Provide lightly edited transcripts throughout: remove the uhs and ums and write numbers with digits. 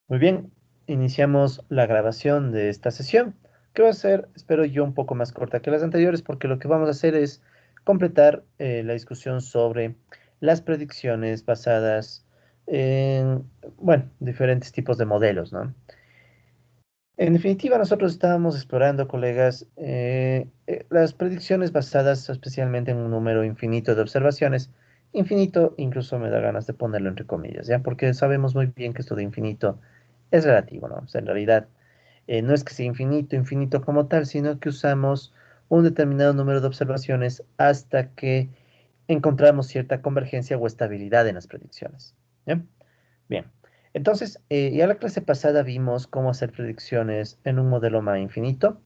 Muy bien, iniciamos la grabación de esta sesión, que va a ser, espero yo, un poco más corta que las anteriores, porque lo que vamos a hacer es completar la discusión sobre las predicciones basadas en, bueno, diferentes tipos de modelos, ¿no? En definitiva, nosotros estábamos explorando, colegas, las predicciones basadas especialmente en un número infinito de observaciones. Infinito, incluso me da ganas de ponerlo entre comillas, ¿ya? Porque sabemos muy bien que esto de infinito es relativo, ¿no? O sea, en realidad, no es que sea infinito, infinito como tal, sino que usamos un determinado número de observaciones hasta que encontramos cierta convergencia o estabilidad en las predicciones, ¿ya? Bien, entonces, ya la clase pasada vimos cómo hacer predicciones en un modelo MA infinito,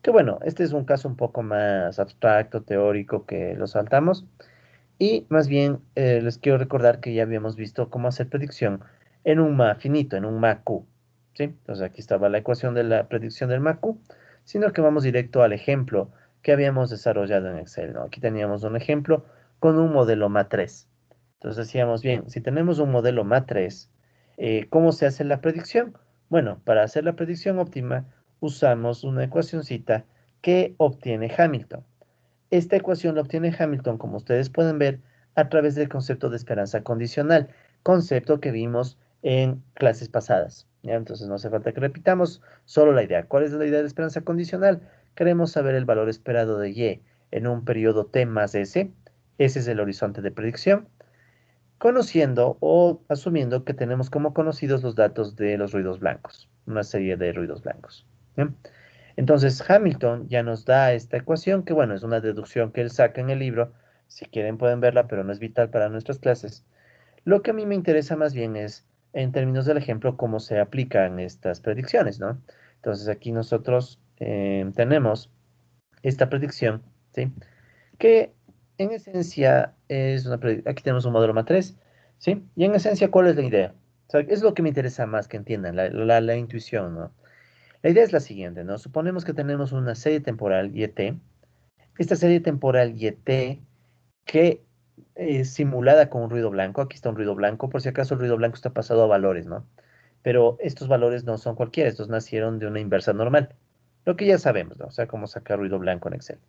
que bueno, este es un caso un poco más abstracto, teórico, que lo saltamos, y más bien les quiero recordar que ya habíamos visto cómo hacer predicción en un MA finito, en un MA Q, ¿sí? Entonces aquí estaba la ecuación de la predicción del MA Q, sino que vamos directo al ejemplo que habíamos desarrollado en Excel, ¿no? Aquí teníamos un ejemplo con un modelo MA3. Entonces decíamos, bien, si tenemos un modelo MA3, ¿cómo se hace la predicción? Bueno, para hacer la predicción óptima usamos una ecuacioncita que obtiene Hamilton. Esta ecuación la obtiene Hamilton, como ustedes pueden ver, a través del concepto de esperanza condicional, concepto que vimos en clases pasadas. ¿Ya? Entonces no hace falta que repitamos, solo la idea. ¿Cuál es la idea de esperanza condicional? Queremos saber el valor esperado de Y en un periodo T más S. Ese es el horizonte de predicción, conociendo o asumiendo que tenemos como conocidos los datos de los ruidos blancos, una serie de ruidos blancos. ¿Bien? Entonces Hamilton ya nos da esta ecuación, que bueno, es una deducción que él saca en el libro, si quieren pueden verla, pero no es vital para nuestras clases. Lo que a mí me interesa más bien es, en términos del ejemplo, cómo se aplican estas predicciones, ¿no? Entonces aquí nosotros tenemos esta predicción, ¿sí? Que en esencia es aquí tenemos un modelo matriz, ¿sí? Y en esencia, ¿cuál es la idea? O sea, es lo que me interesa más que entiendan, la intuición, ¿no? La idea es la siguiente, ¿no? Suponemos que tenemos una serie temporal YT. Esta serie temporal YT que es simulada con un ruido blanco. Aquí está un ruido blanco. Por si acaso el ruido blanco está pasado a valores, ¿no? Pero estos valores no son cualquiera. Estos nacieron de una inversa normal. Lo que ya sabemos, ¿no? O sea, cómo sacar ruido blanco en Excel.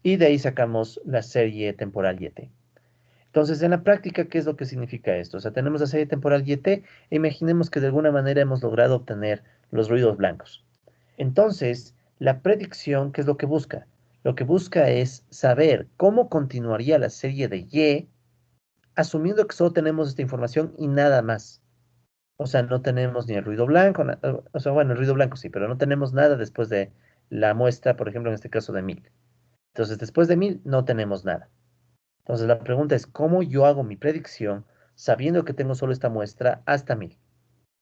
Y de ahí sacamos la serie temporal YT. Entonces, en la práctica, ¿qué es lo que significa esto? O sea, tenemos la serie temporal YT e imaginemos que de alguna manera hemos logrado obtener los ruidos blancos. Entonces, la predicción, ¿qué es lo que busca? Lo que busca es saber cómo continuaría la serie de Y, asumiendo que solo tenemos esta información y nada más. O sea, no tenemos ni el ruido blanco, o sea, bueno, el ruido blanco sí, pero no tenemos nada después de la muestra, por ejemplo, en este caso de 1000. Entonces, después de 1000 no tenemos nada. Entonces, la pregunta es, ¿cómo yo hago mi predicción sabiendo que tengo solo esta muestra hasta 1000?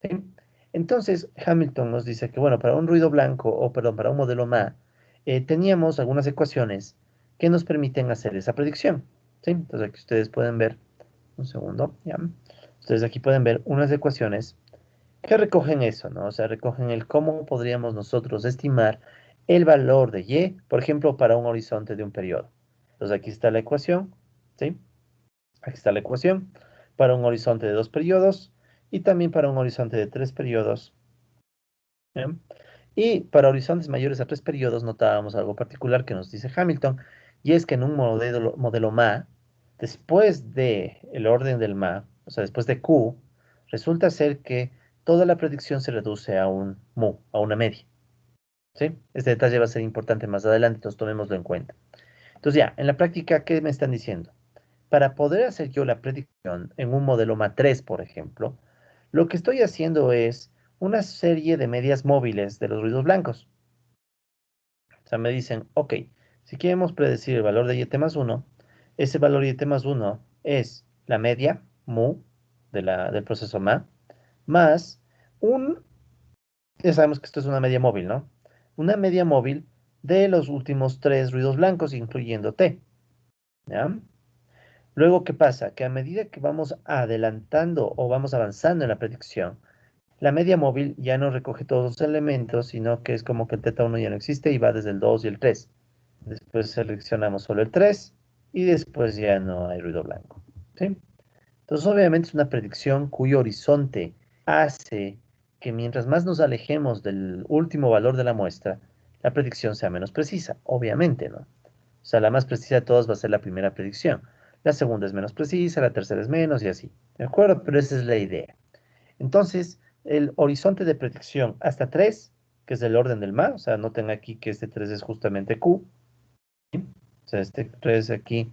¿Sí? Entonces, Hamilton nos dice que, bueno, para un ruido blanco, o perdón, para un modelo MA, teníamos algunas ecuaciones que nos permiten hacer esa predicción. ¿Sí? Entonces, aquí ustedes pueden ver, un segundo, ya. Ustedes aquí pueden ver unas ecuaciones que recogen eso, ¿no? O sea, recogen el cómo podríamos nosotros estimar el valor de Y, por ejemplo, para un horizonte de un periodo. Entonces, aquí está la ecuación, ¿sí? Aquí está la ecuación para un horizonte de 2 periodos y también para un horizonte de 3 periodos. ¿Bien? Y para horizontes mayores a 3 periodos notábamos algo particular que nos dice Hamilton, y es que en un modelo MA, después de el orden del MA, o sea, después de Q, resulta ser que toda la predicción se reduce a un mu, a una media. ¿Sí? Este detalle va a ser importante más adelante, entonces tomémoslo en cuenta. Entonces ya, en la práctica, ¿qué me están diciendo? Para poder hacer yo la predicción en un modelo MA3, por ejemplo, lo que estoy haciendo es una serie de medias móviles de los ruidos blancos. O sea, me dicen, ok, si queremos predecir el valor de YT más 1, ese valor YT más 1 es la media, mu, del proceso MA, más un, ya sabemos que esto es una media móvil, ¿no? Una media móvil de los últimos 3 ruidos blancos, incluyendo T, ¿ya? Luego, ¿qué pasa? Que a medida que vamos adelantando o vamos avanzando en la predicción, la media móvil ya no recoge todos los elementos, sino que es como que el teta 1 ya no existe y va desde el 2 y el 3. Después seleccionamos solo el 3 y después ya no hay ruido blanco. ¿Sí? Entonces, obviamente es una predicción cuyo horizonte hace que mientras más nos alejemos del último valor de la muestra, la predicción sea menos precisa, obviamente, ¿no? O sea, la más precisa de todas va a ser la primera predicción. La segunda es menos precisa, la tercera es menos y así. ¿De acuerdo? Pero esa es la idea. Entonces, el horizonte de predicción hasta 3, que es el orden del mar, o sea, noten aquí que este 3 es justamente Q. ¿Sí? O sea, este 3 aquí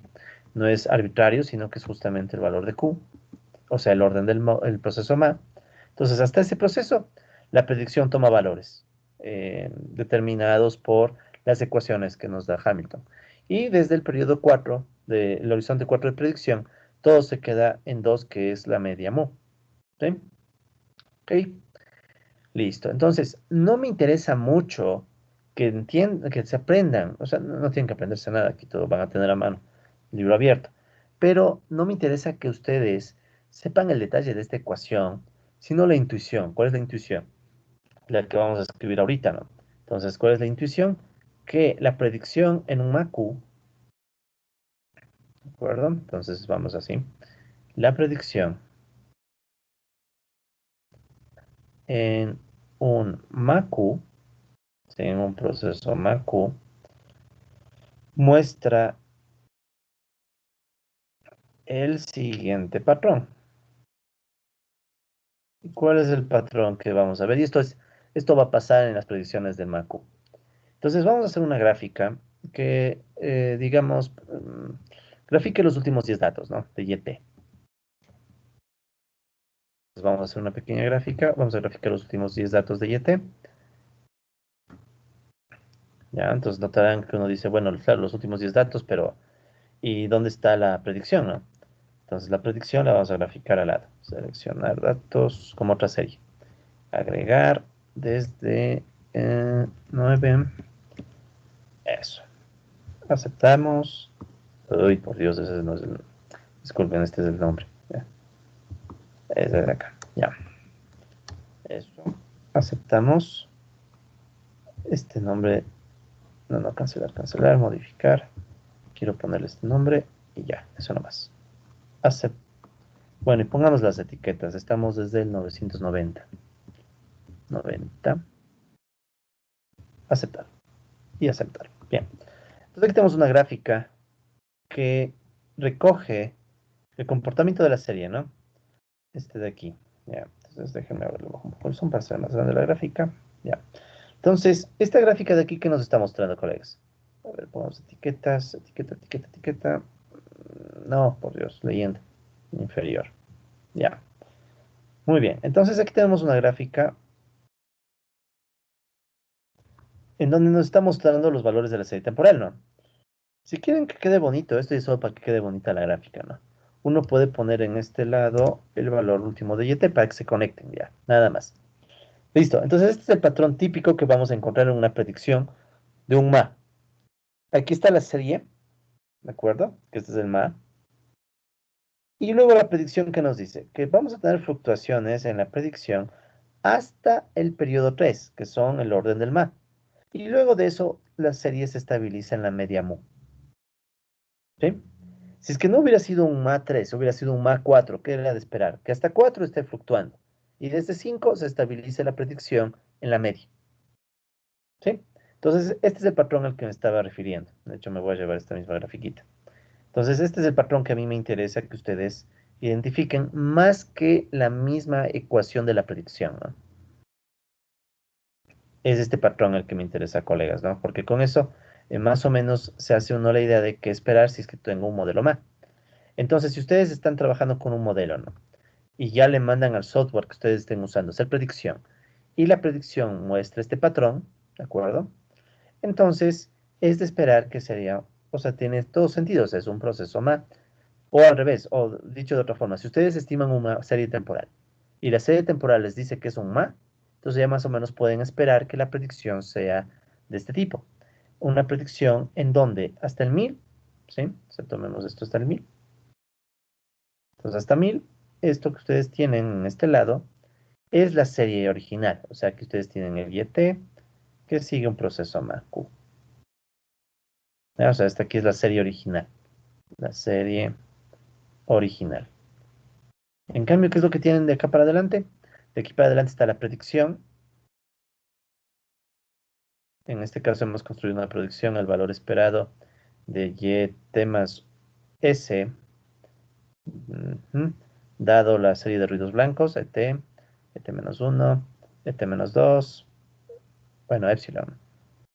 no es arbitrario, sino que es justamente el valor de Q, o sea, el orden del el proceso MA. Entonces, hasta ese proceso, la predicción toma valores determinados por las ecuaciones que nos da Hamilton. Y desde el periodo 4, del horizonte 4 de predicción, todo se queda en 2, que es la media mu. ¿Sí? Ok, listo. Entonces, no me interesa mucho que entiendan, que se aprendan, o sea, no tienen que aprenderse nada, aquí todo van a tener a mano, libro abierto. Pero no me interesa que ustedes sepan el detalle de esta ecuación, sino la intuición. ¿Cuál es la intuición? La que vamos a escribir ahorita, ¿no? Entonces, ¿cuál es la intuición? Que la predicción en un MACU, ¿de acuerdo? Entonces, vamos así. La predicción en un MACU, ¿sí? En un proceso MACU, muestra el siguiente patrón. ¿Cuál es el patrón que vamos a ver? Y esto va a pasar en las predicciones del MACU. Entonces vamos a hacer una gráfica que, digamos, grafique los últimos 10 datos, ¿no? De YT. Entonces vamos a hacer una pequeña gráfica. Vamos a graficar los últimos 10 datos de YT. Ya, entonces notarán que uno dice, bueno, claro, los últimos 10 datos, pero ¿y dónde está la predicción, no? Entonces la predicción la vamos a graficar al lado. Seleccionar datos como otra serie. Agregar desde 9. Eso. Aceptamos. Uy, por Dios, ese no es el... Disculpen, este es el nombre. Ya. Ese de acá. Ya. Eso. Aceptamos. Este nombre. No, no, cancelar, cancelar, modificar. Quiero ponerle este nombre y ya. Eso nomás. Acept. Bueno, y pongamos las etiquetas. Estamos desde el 990. 90. Aceptar. Y aceptar. Bien. Entonces aquí tenemos una gráfica que recoge el comportamiento de la serie, ¿no? Este de aquí. Ya. Entonces déjenme verlo bajo un poco el zoom para hacer más grande la gráfica. Ya. Entonces, esta gráfica de aquí, ¿qué nos está mostrando, colegas? A ver, pongamos etiquetas, etiqueta, etiqueta, etiqueta. No, por Dios, leyenda. Inferior. Ya. Muy bien. Entonces aquí tenemos una gráfica en donde nos está mostrando los valores de la serie temporal, ¿no? Si quieren que quede bonito, esto es solo para que quede bonita la gráfica, ¿no? Uno puede poner en este lado el valor último de YT para que se conecten ya, nada más. Listo, entonces este es el patrón típico que vamos a encontrar en una predicción de un MA. Aquí está la serie, ¿de acuerdo? Que este es el MA. Y luego la predicción que nos dice que vamos a tener fluctuaciones en la predicción hasta el periodo 3, que son el orden del MA. Y luego de eso, la serie se estabiliza en la media mu. ¿Sí? Si es que no hubiera sido un MA 3, hubiera sido un MA 4, ¿qué era de esperar? Que hasta 4 esté fluctuando. Y desde 5 se estabilice la predicción en la media. ¿Sí? Entonces, este es el patrón al que me estaba refiriendo. De hecho, me voy a llevar esta misma grafiquita. Entonces, este es el patrón que a mí me interesa que ustedes identifiquen más que la misma ecuación de la predicción, ¿no? Es este patrón el que me interesa, colegas, ¿no? Porque con eso, más o menos se hace uno la idea de qué esperar si es que tengo un modelo MA. Entonces, si ustedes están trabajando con un modelo, ¿no? Y ya le mandan al software que ustedes estén usando hacer predicción, y la predicción muestra este patrón, ¿de acuerdo? Entonces, es de esperar que sería, o sea, tiene todos sentidos, es un proceso MA. O al revés, o dicho de otra forma, si ustedes estiman una serie temporal y la serie temporal les dice que es un MA, entonces ya más o menos pueden esperar que la predicción sea de este tipo. Una predicción en donde hasta el 1000, ¿sí? O sea, tomemos esto hasta el 1000. Entonces hasta 1000, esto que ustedes tienen en este lado es la serie original. O sea que ustedes tienen el YT que sigue un proceso MAQ. O sea, esta aquí es la serie original. La serie original. En cambio, ¿qué es lo que tienen de acá para adelante? De aquí para adelante está la predicción. En este caso hemos construido una predicción al valor esperado de y t más s, dado la serie de ruidos blancos, et menos 1, et menos 2, bueno, epsilon,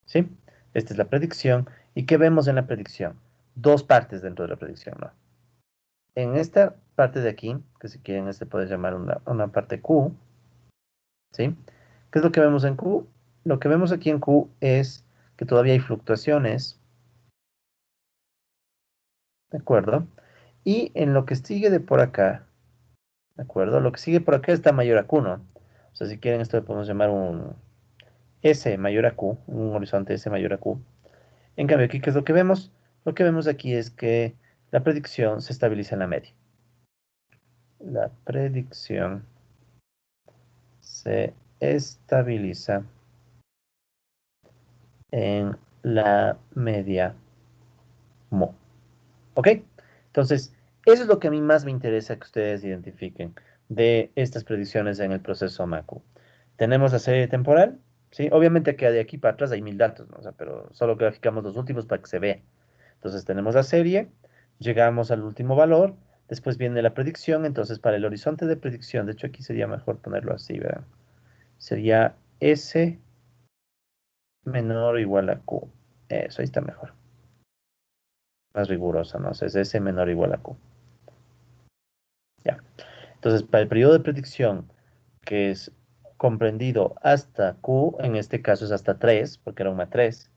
¿sí? Esta es la predicción. ¿Y qué vemos en la predicción? Dos partes dentro de la predicción, ¿no? En esta parte de aquí, que si quieren este puede llamar una parte Q, ¿sí? ¿Qué es lo que vemos en Q? Lo que vemos aquí en Q es que todavía hay fluctuaciones, ¿de acuerdo? Y en lo que sigue de por acá, ¿de acuerdo? Lo que sigue por acá está mayor a Q, ¿no? O sea, si quieren esto lo podemos llamar un S mayor a Q, un horizonte S mayor a Q. En cambio, aquí, ¿qué es lo que vemos? Lo que vemos aquí es que la predicción se estabiliza en la media. La predicción se estabiliza en la media mo. ¿Ok? Entonces, eso es lo que a mí más me interesa que ustedes identifiquen de estas predicciones en el proceso MACU. Tenemos la serie temporal, ¿sí? Obviamente que de aquí para atrás hay 1000 datos, ¿no? O sea, pero solo graficamos los últimos para que se vea. Entonces tenemos la serie, llegamos al último valor, después viene la predicción, entonces para el horizonte de predicción, de hecho aquí sería mejor ponerlo así, ¿verdad? Sería S menor o igual a Q. Eso, ahí está mejor. Más riguroso, ¿no? O sea, es S menor o igual a Q. Ya. Entonces, para el periodo de predicción, que es comprendido hasta Q, en este caso es hasta 3, porque era un matriz.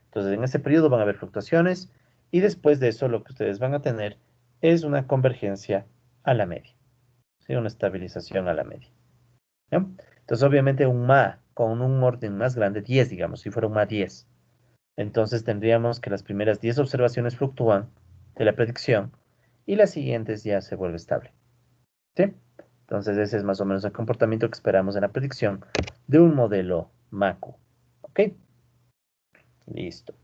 Entonces, en ese periodo van a haber fluctuaciones y después de eso lo que ustedes van a tener es una convergencia a la media, ¿sí? Una estabilización a la media, ¿ya? Entonces, obviamente un MA con un orden más grande, 10, digamos, si fuera un MA 10, entonces tendríamos que las primeras 10 observaciones fluctúan de la predicción y las siguientes ya se vuelve estable, ¿sí? Entonces ese es más o menos el comportamiento que esperamos en la predicción de un modelo MACU. ¿Ok? Listo.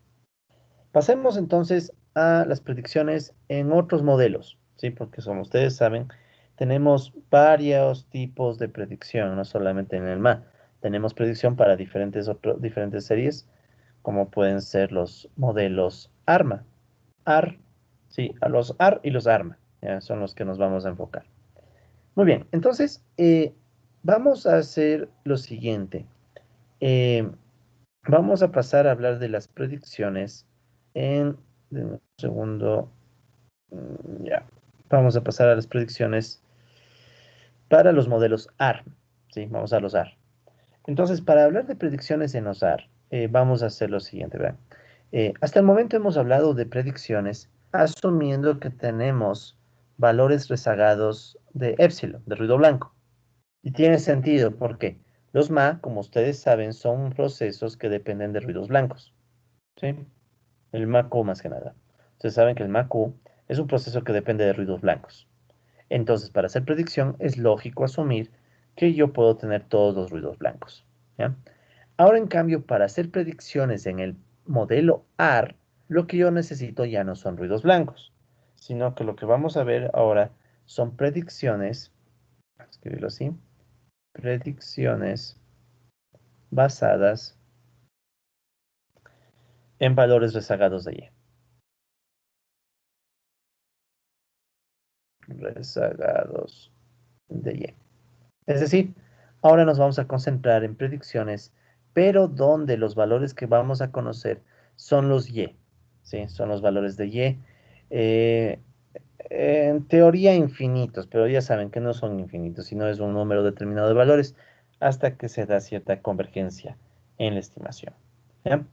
Pasemos entonces a las predicciones en otros modelos, ¿sí? Porque como ustedes saben, tenemos varios tipos de predicción, no solamente en el MA. Tenemos predicción para diferentes series, como pueden ser los modelos ARMA. AR, sí, a los AR y los ARMA, ya son los que nos vamos a enfocar. Muy bien, entonces vamos a hacer lo siguiente. Eh, Vamos a pasar a hablar de las predicciones en un segundo. Ya. Vamos a pasar a las predicciones para los modelos AR. Sí, vamos a los AR. Entonces, para hablar de predicciones en los AR, vamos a hacer lo siguiente, ¿verdad? Hasta el momento hemos hablado de predicciones asumiendo que tenemos valores rezagados de epsilon, de ruido blanco. Y tiene sentido porque los MA, como ustedes saben, son procesos que dependen de ruidos blancos. ¿Sí? El MAQ más que nada. Ustedes saben que el MAQ es un proceso que depende de ruidos blancos. Entonces, para hacer predicción, es lógico asumir que yo puedo tener todos los ruidos blancos. ¿Ya? Ahora, en cambio, para hacer predicciones en el modelo AR, lo que yo necesito ya no son ruidos blancos, sino que lo que vamos a ver ahora son predicciones, vamos a escribirlo así, predicciones basadas en valores rezagados de Y. Rezagados de Y. Es decir, ahora nos vamos a concentrar en predicciones, pero donde los valores que vamos a conocer son los Y. ¿Sí? Son los valores de Y. Eh, en teoría infinitos, pero ya saben que no son infinitos, sino es un número determinado de valores hasta que se da cierta convergencia en la estimación. ¿Ya?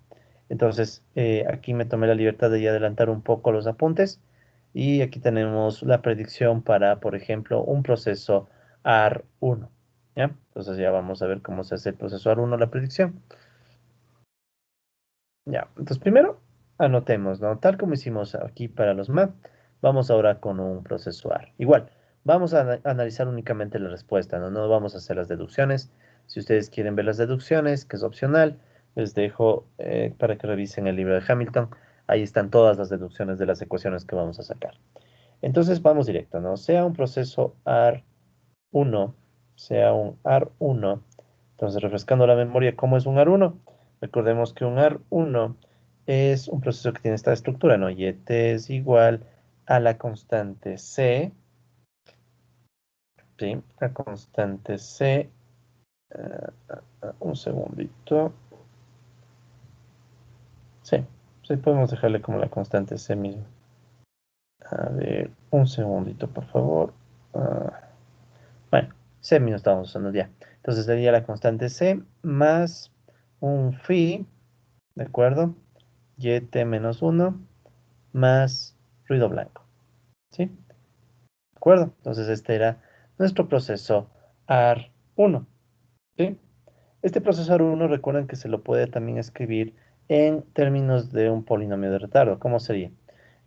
Entonces, aquí me tomé la libertad de adelantar un poco los apuntes y aquí tenemos la predicción para, por ejemplo, un proceso AR1. ¿Ya? Entonces ya vamos a ver cómo se hace el proceso AR1, la predicción. Ya, entonces primero anotemos, ¿no? Tal como hicimos aquí para los MAP, vamos ahora con un proceso AR. Igual, vamos a analizar únicamente la respuesta, ¿no? No vamos a hacer las deducciones. Si ustedes quieren ver las deducciones, que es opcional, les dejo para que revisen el libro de Hamilton. Ahí están todas las deducciones de las ecuaciones que vamos a sacar. Entonces vamos directo, ¿no? Sea un proceso AR1, sea un AR1. Entonces, refrescando la memoria, ¿cómo es un AR1? Recordemos que un AR1 es un proceso que tiene esta estructura, ¿no? Y t es igual a la constante C, ¿sí? La constante C, un segundito. Sí, sí, podemos dejarle como la constante C mismo. A ver, un segundito, por favor. Bueno, C mismo estamos usando ya. Entonces sería la constante C más un phi, ¿de acuerdo? Y t menos 1 más ruido blanco, ¿sí? ¿De acuerdo? Entonces este era nuestro proceso AR1, ¿sí? Este proceso AR1 recuerden que se lo puede también escribir en términos de un polinomio de retardo. ¿Cómo sería?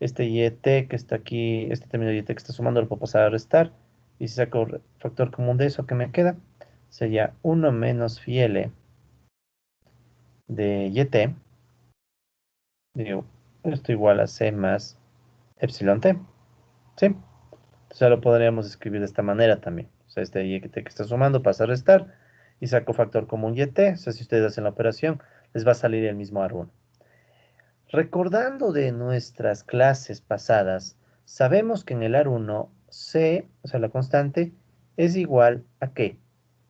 Este yt que está aquí, este término yt que está sumando lo puedo pasar a restar. Y si saco factor común de eso que me queda, sería 1 menos phi l de yt. Digo, esto igual a c más epsilon t, ¿sí? Entonces ya lo podríamos escribir de esta manera también. O sea, este yt que está sumando pasa a restar y saco factor común yt. O sea, si ustedes hacen la operación, les va a salir el mismo AR1. Recordando de nuestras clases pasadas, sabemos que en el AR1 C, o sea, la constante, es igual a ¿qué?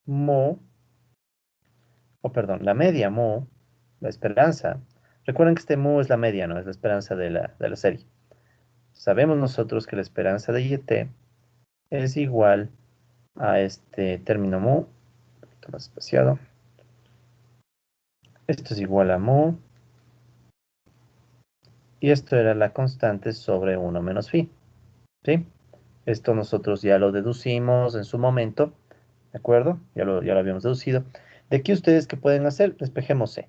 Mo, o perdón, la media mo, la esperanza. Recuerden que este mo es la media, ¿no? Es la esperanza de la serie. Sabemos nosotros que la esperanza de YT es igual a este término mu, un poquito más espaciado. Esto es igual a mu, y esto era la constante sobre 1 menos phi, ¿sí? Esto nosotros ya lo deducimos en su momento, ¿de acuerdo? Ya lo habíamos deducido. De aquí ustedes, ¿qué pueden hacer? Despejemos C.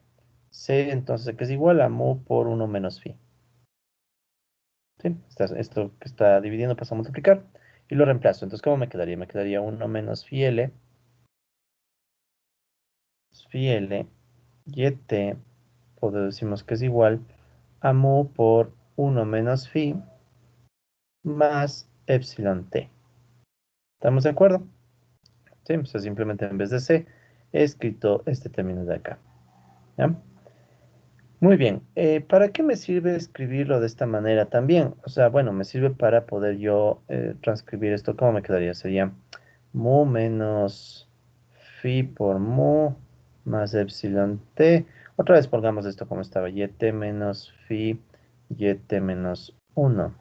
C, entonces, que es igual a mu por 1 menos phi. ¿Sí? Esto que está dividiendo pasa a multiplicar y lo reemplazo. Entonces, ¿cómo me quedaría? Me quedaría 1 menos phi L, y t, o decimos que es igual a mu por 1 menos phi más epsilon t. ¿Estamos de acuerdo? Sí, o sea, simplemente en vez de C he escrito este término de acá. ¿Ya? Muy bien. ¿Para qué me sirve escribirlo de esta manera también? O sea, bueno, me sirve para poder yo transcribir esto. ¿Cómo me quedaría? Sería mu menos phi por mu más epsilon t. Otra vez pongamos esto como estaba. Yt menos phi, yt menos 1.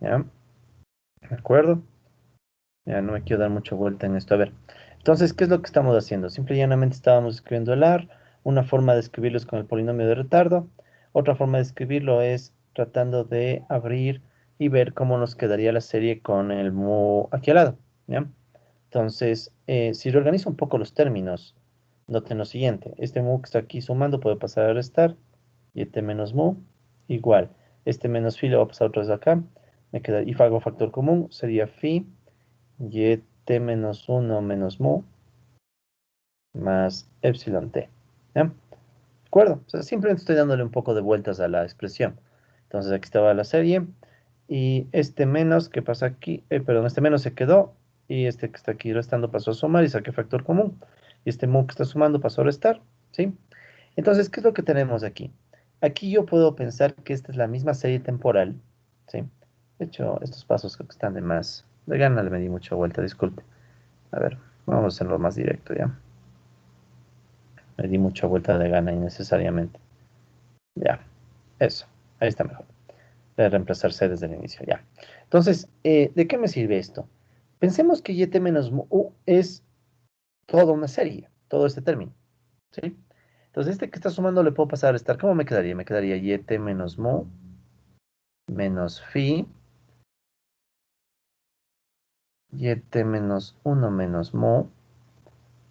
¿Ya? ¿De acuerdo? Ya no me quiero dar mucha vuelta en esto. A ver, entonces, ¿qué es lo que estamos haciendo? Simple y llanamente estábamos escribiendo el AR. Una forma de escribirlo es con el polinomio de retardo. Otra forma de escribirlo es tratando de abrir y ver cómo nos quedaría la serie con el mu aquí al lado. ¿Ya? Entonces, si reorganizo un poco los términos, noten lo siguiente. Este mu que está aquí sumando puede pasar a restar. Y este menos mu igual. Este menos phi lo voy a pasar otra vez acá. Me queda, y hago factor común, sería phi y t menos 1 menos mu más epsilon t. ¿Ya? ¿De acuerdo? O sea, simplemente estoy dándole un poco de vueltas a la expresión. Entonces aquí estaba la serie. Y este menos que pasa aquí, perdón, este menos se quedó. Y este que está aquí restando pasó a sumar y saqué factor común. Y este mu que está sumando pasó a restar. ¿Sí? Entonces, ¿qué es lo que tenemos aquí? Aquí yo puedo pensar que esta es la misma serie temporal. ¿Sí? De hecho, estos pasos creo que están de más. De gana le di mucha vuelta, disculpe. A ver, vamos a hacerlo más directo ya. Me di mucha vuelta de gana innecesariamente. Ya, eso. Ahí está mejor. De reemplazarse desde el inicio, ya. Entonces, ¿de qué me sirve esto? Pensemos que y menos u es toda una serie, todo este término, ¿sí? Entonces, este que está sumando le puedo pasar a restar. ¿Cómo me quedaría? Me quedaría y menos mu menos phi, y menos 1 menos mu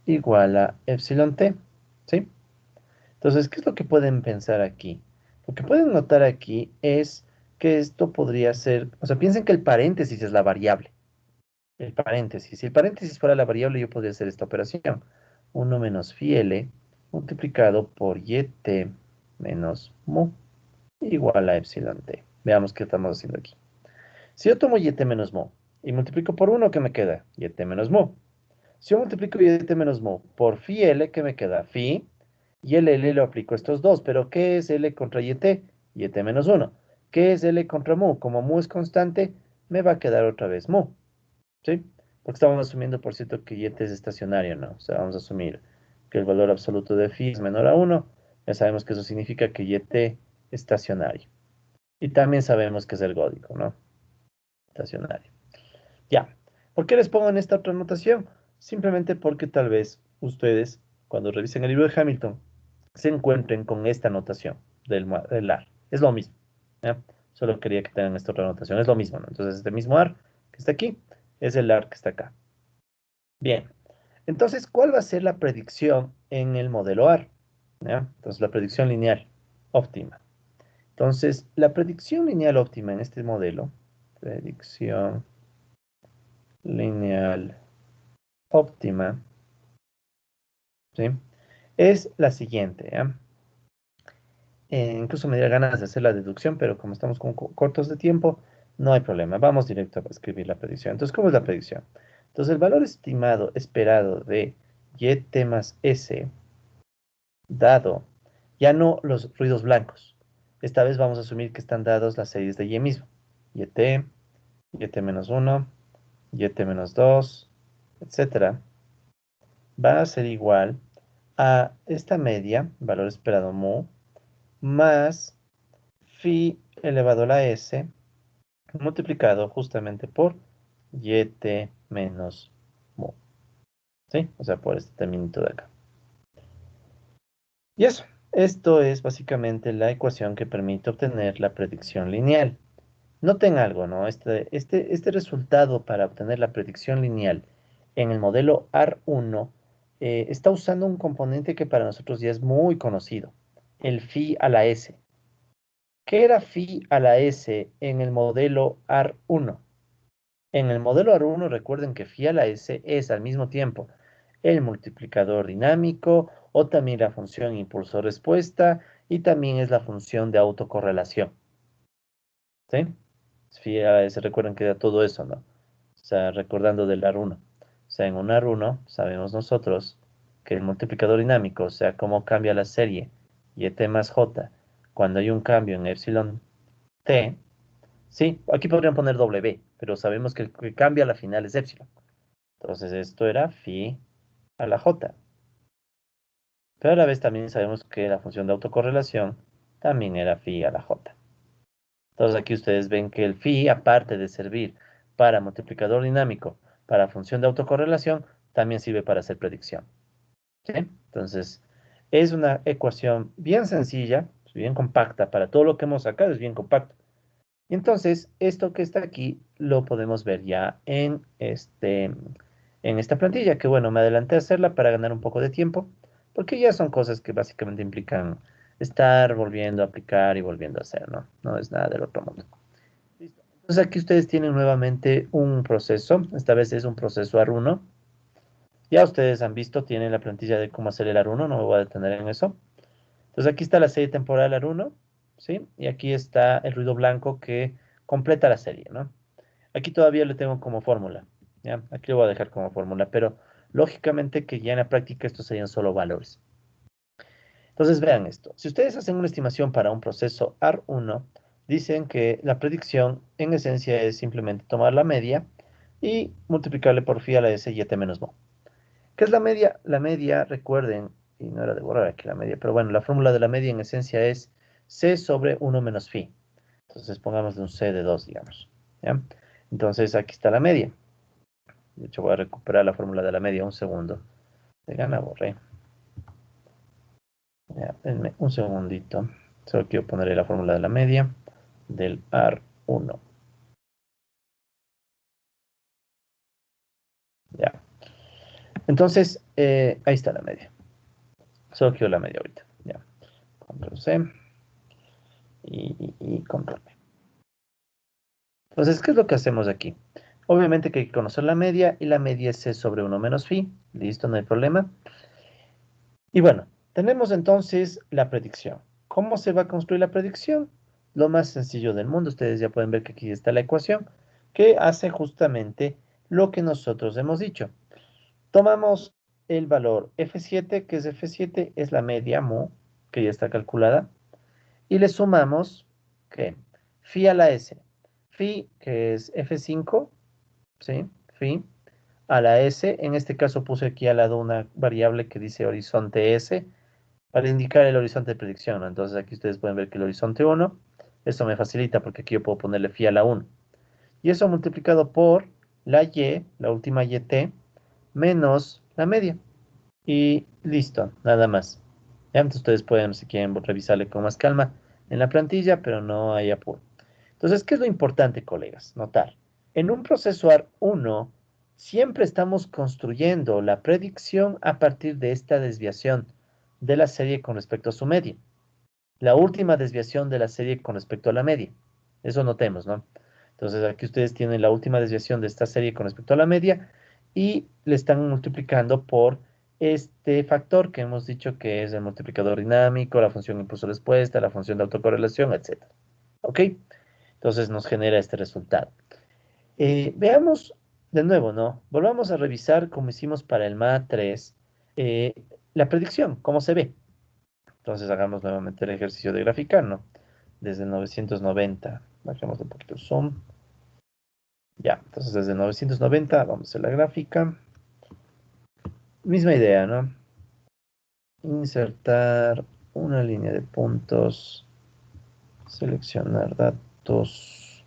igual a epsilon t, ¿sí? Entonces, ¿qué es lo que pueden pensar aquí? Lo que pueden notar aquí es que esto podría ser, o sea, piensen que el paréntesis es la variable. El paréntesis. Si el paréntesis fuera la variable, yo podría hacer esta operación. 1 menos phi l multiplicado por yt menos mu igual a epsilon t. Veamos qué estamos haciendo aquí. Si yo tomo yt menos mu y multiplico por 1, ¿qué me queda? Yt menos mu. Si yo multiplico YT menos mu por phi L, ¿qué me queda? Phi, y el L lo aplico a estos dos, pero ¿qué es L contra YT? YT menos 1. ¿Qué es L contra mu? Como mu es constante, me va a quedar otra vez mu, ¿sí? Porque estamos asumiendo, por cierto, que YT es estacionario, ¿no? O sea, vamos a asumir que el valor absoluto de phi es menor a 1. Ya sabemos que eso significa que YT es estacionario. Y también sabemos que es ergódico, ¿no? Estacionario. Ya. ¿Por qué les pongo en esta otra notación? Simplemente porque tal vez ustedes, cuando revisen el libro de Hamilton, se encuentren con esta notación del AR. Es lo mismo, ¿ya? Solo quería que tengan esta otra notación. Es lo mismo, ¿no? Entonces, este mismo AR que está aquí es el AR que está acá. Bien. Entonces, ¿cuál va a ser la predicción en el modelo AR? ¿Ya? Entonces, la predicción lineal óptima. Entonces, la predicción lineal óptima en este modelo, predicción lineal óptima, ¿sí? Es la siguiente, ¿ya? Incluso me daría ganas de hacer la deducción, pero como estamos cortos de tiempo, no hay problema. Vamos directo a escribir la predicción. Entonces, ¿cómo es la predicción? Entonces, el valor estimado esperado de YT más S, dado ya no los ruidos blancos. Esta vez vamos a asumir que están dados las series de Y mismo. YT, YT menos 1, YT menos 2, etcétera, va a ser igual a esta media, valor esperado mu, más phi elevado a la s, multiplicado justamente por yt menos mu, ¿sí? O sea, por este término de acá. Y eso, esto es básicamente la ecuación que permite obtener la predicción lineal. Noten algo, ¿no? Este resultado para obtener la predicción lineal en el modelo AR1 está usando un componente que para nosotros ya es muy conocido, el phi a la s. ¿Qué era phi a la s en el modelo AR1? En el modelo AR1 recuerden que phi a la s es al mismo tiempo el multiplicador dinámico o también la función impulso-respuesta y también es la función de autocorrelación. ¿Sí? Phi a la s, recuerden que era todo eso, ¿no? O sea, recordando del AR1. O sea, en un AR1 sabemos nosotros que el multiplicador dinámico, o sea, cómo cambia la serie YT más J cuando hay un cambio en epsilon T. Sí, aquí podrían poner W, pero sabemos que el que cambia a la final es epsilon. Entonces esto era phi a la J. Pero a la vez también sabemos que la función de autocorrelación también era phi a la J. Entonces aquí ustedes ven que el phi, aparte de servir para multiplicador dinámico, para función de autocorrelación, también sirve para hacer predicción. ¿Sí? Entonces, es una ecuación bien sencilla, bien compacta. Para todo lo que hemos sacado es bien compacto. Y entonces, esto que está aquí lo podemos ver ya en esta plantilla, que bueno, me adelanté a hacerla para ganar un poco de tiempo, porque ya son cosas que básicamente implican estar volviendo a aplicar y volviendo a hacer, ¿no? No es nada del otro mundo. Listo. Entonces aquí ustedes tienen nuevamente un proceso, esta vez es un proceso AR1. Ya ustedes han visto, tienen la plantilla de cómo hacer el AR1, no me voy a detener en eso. Entonces aquí está la serie temporal AR1, ¿sí? Y aquí está el ruido blanco que completa la serie, ¿no? Aquí todavía lo tengo como fórmula, ¿ya? Aquí lo voy a dejar como fórmula, pero lógicamente que ya en la práctica estos serían solo valores. Entonces vean esto. Si ustedes hacen una estimación para un proceso AR1, dicen que la predicción en esencia es simplemente tomar la media y multiplicarle por phi a la s y t menos mo. ¿Qué es la media? La media, recuerden, y no era de borrar aquí la media, pero bueno, la fórmula de la media en esencia es c sobre 1 menos phi. Entonces pongámosle un c de 2, digamos. ¿Ya? Entonces aquí está la media. De hecho voy a recuperar la fórmula de la media un segundo. De gana borré. Ya, denme un segundito. Solo quiero ponerle la fórmula de la media del AR1. Ya. Entonces, ahí está la media. Solo quiero la media ahorita. Ya. Control C y Control V. Entonces, ¿qué es lo que hacemos aquí? Obviamente que hay que conocer la media y la media es C sobre 1 menos phi. Listo, no hay problema. Y bueno, tenemos entonces la predicción. ¿Cómo se va a construir la predicción? Lo más sencillo del mundo. Ustedes ya pueden ver que aquí está la ecuación que hace justamente lo que nosotros hemos dicho. Tomamos el valor F7, que es F7, es la media mu, que ya está calculada, y le sumamos, ¿qué? Phi a la S. Phi, que es F5, ¿sí? Phi a la S. En este caso puse aquí al lado una variable que dice horizonte S para indicar el horizonte de predicción, ¿no? Entonces aquí ustedes pueden ver que el horizonte 1, esto me facilita porque aquí yo puedo ponerle phi a la 1. Y eso multiplicado por la Y, la última YT, menos la media. Y listo, nada más. Ya, entonces ustedes pueden, si quieren, revisarle con más calma en la plantilla, pero no hay apuro. Entonces, ¿qué es lo importante, colegas? Notar. En un proceso AR1, siempre estamos construyendo la predicción a partir de esta desviación de la serie con respecto a su media. La última desviación de la serie con respecto a la media. Eso notemos, ¿no? Entonces, aquí ustedes tienen la última desviación de esta serie con respecto a la media y le están multiplicando por este factor que hemos dicho que es el multiplicador dinámico, la función impulso-respuesta, la función de autocorrelación, etc. ¿Ok? Entonces nos genera este resultado. Veamos de nuevo, ¿no? Volvamos a revisar como hicimos para el MA3, eh, la predicción, cómo se ve. Entonces hagamos nuevamente el ejercicio de graficar, ¿no? Desde 990, bajemos un poquito el zoom. Ya, entonces desde 990 vamos a hacer la gráfica. Misma idea, ¿no? Insertar una línea de puntos, seleccionar datos.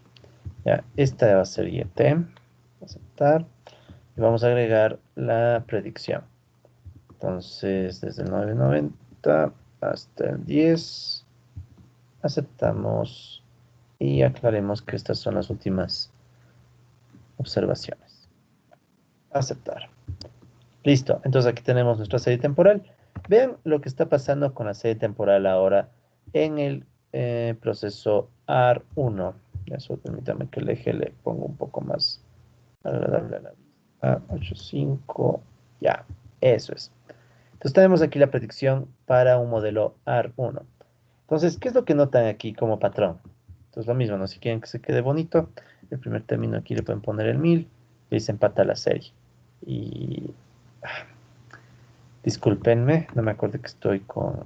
Ya, esta va a ser YT, aceptar. Y vamos a agregar la predicción. Entonces, desde el 990 hasta el 10, aceptamos y aclaremos que estas son las últimas observaciones. Aceptar. Listo, entonces aquí tenemos nuestra serie temporal. Vean lo que está pasando con la serie temporal ahora en el proceso AR1. Eso permítame que el eje le ponga un poco más agradable a la vista. 8.5, ya, eso es. Entonces tenemos aquí la predicción para un modelo AR1. Entonces, ¿qué es lo que notan aquí como patrón? Entonces lo mismo, ¿no? Si quieren que se quede bonito, el primer término aquí le pueden poner el 1000 y ahí se empata la serie. Y discúlpenme, no me acuerdo que estoy con...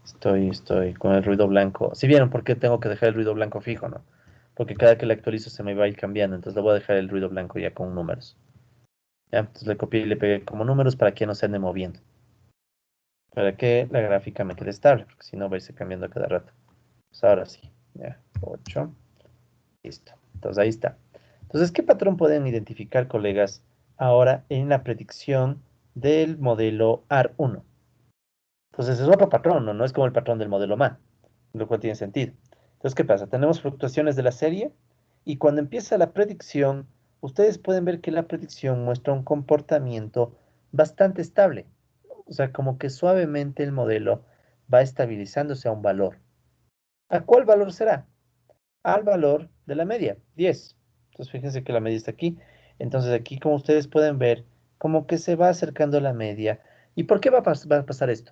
Estoy con el ruido blanco. Si vieron por qué tengo que dejar el ruido blanco fijo, ¿no? Porque cada que le actualizo se me va a ir cambiando, entonces le voy a dejar el ruido blanco ya con números. ¿Ya? Entonces le copié y le pegué como números para que no se ande moviendo. Para que la gráfica me quede estable, porque si no va a irse cambiando cada rato. Pues ahora sí, ya, 8. Listo. Entonces ahí está. Entonces, ¿qué patrón pueden identificar, colegas, ahora en la predicción del modelo AR1? Entonces es otro patrón, ¿no? No es como el patrón del modelo MA, lo cual tiene sentido. Entonces, ¿qué pasa? Tenemos fluctuaciones de la serie y cuando empieza la predicción, ustedes pueden ver que la predicción muestra un comportamiento bastante estable. O sea, como que suavemente el modelo va estabilizándose a un valor. ¿A cuál valor será? Al valor de la media, 10. Entonces fíjense que la media está aquí. Entonces aquí, como ustedes pueden ver, como que se va acercando la media. ¿Y por qué va a pasar esto?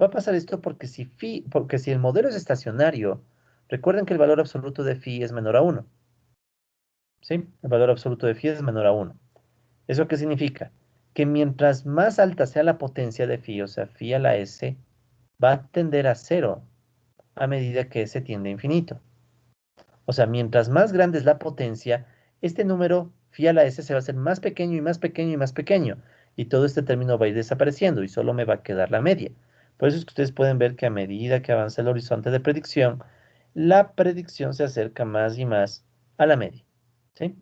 Va a pasar esto porque si el modelo es estacionario, recuerden que el valor absoluto de phi es menor a 1. ¿Sí? El valor absoluto de phi es menor a 1. ¿Eso qué significa? Que mientras más alta sea la potencia de phi, o sea, phi a la s, va a tender a cero a medida que s tiende a infinito. O sea, mientras más grande es la potencia, este número phi a la s se va a hacer más pequeño y más pequeño y más pequeño. Y todo este término va a ir desapareciendo y solo me va a quedar la media. Por eso es que ustedes pueden ver que a medida que avanza el horizonte de predicción, la predicción se acerca más y más a la media. ¿Sí?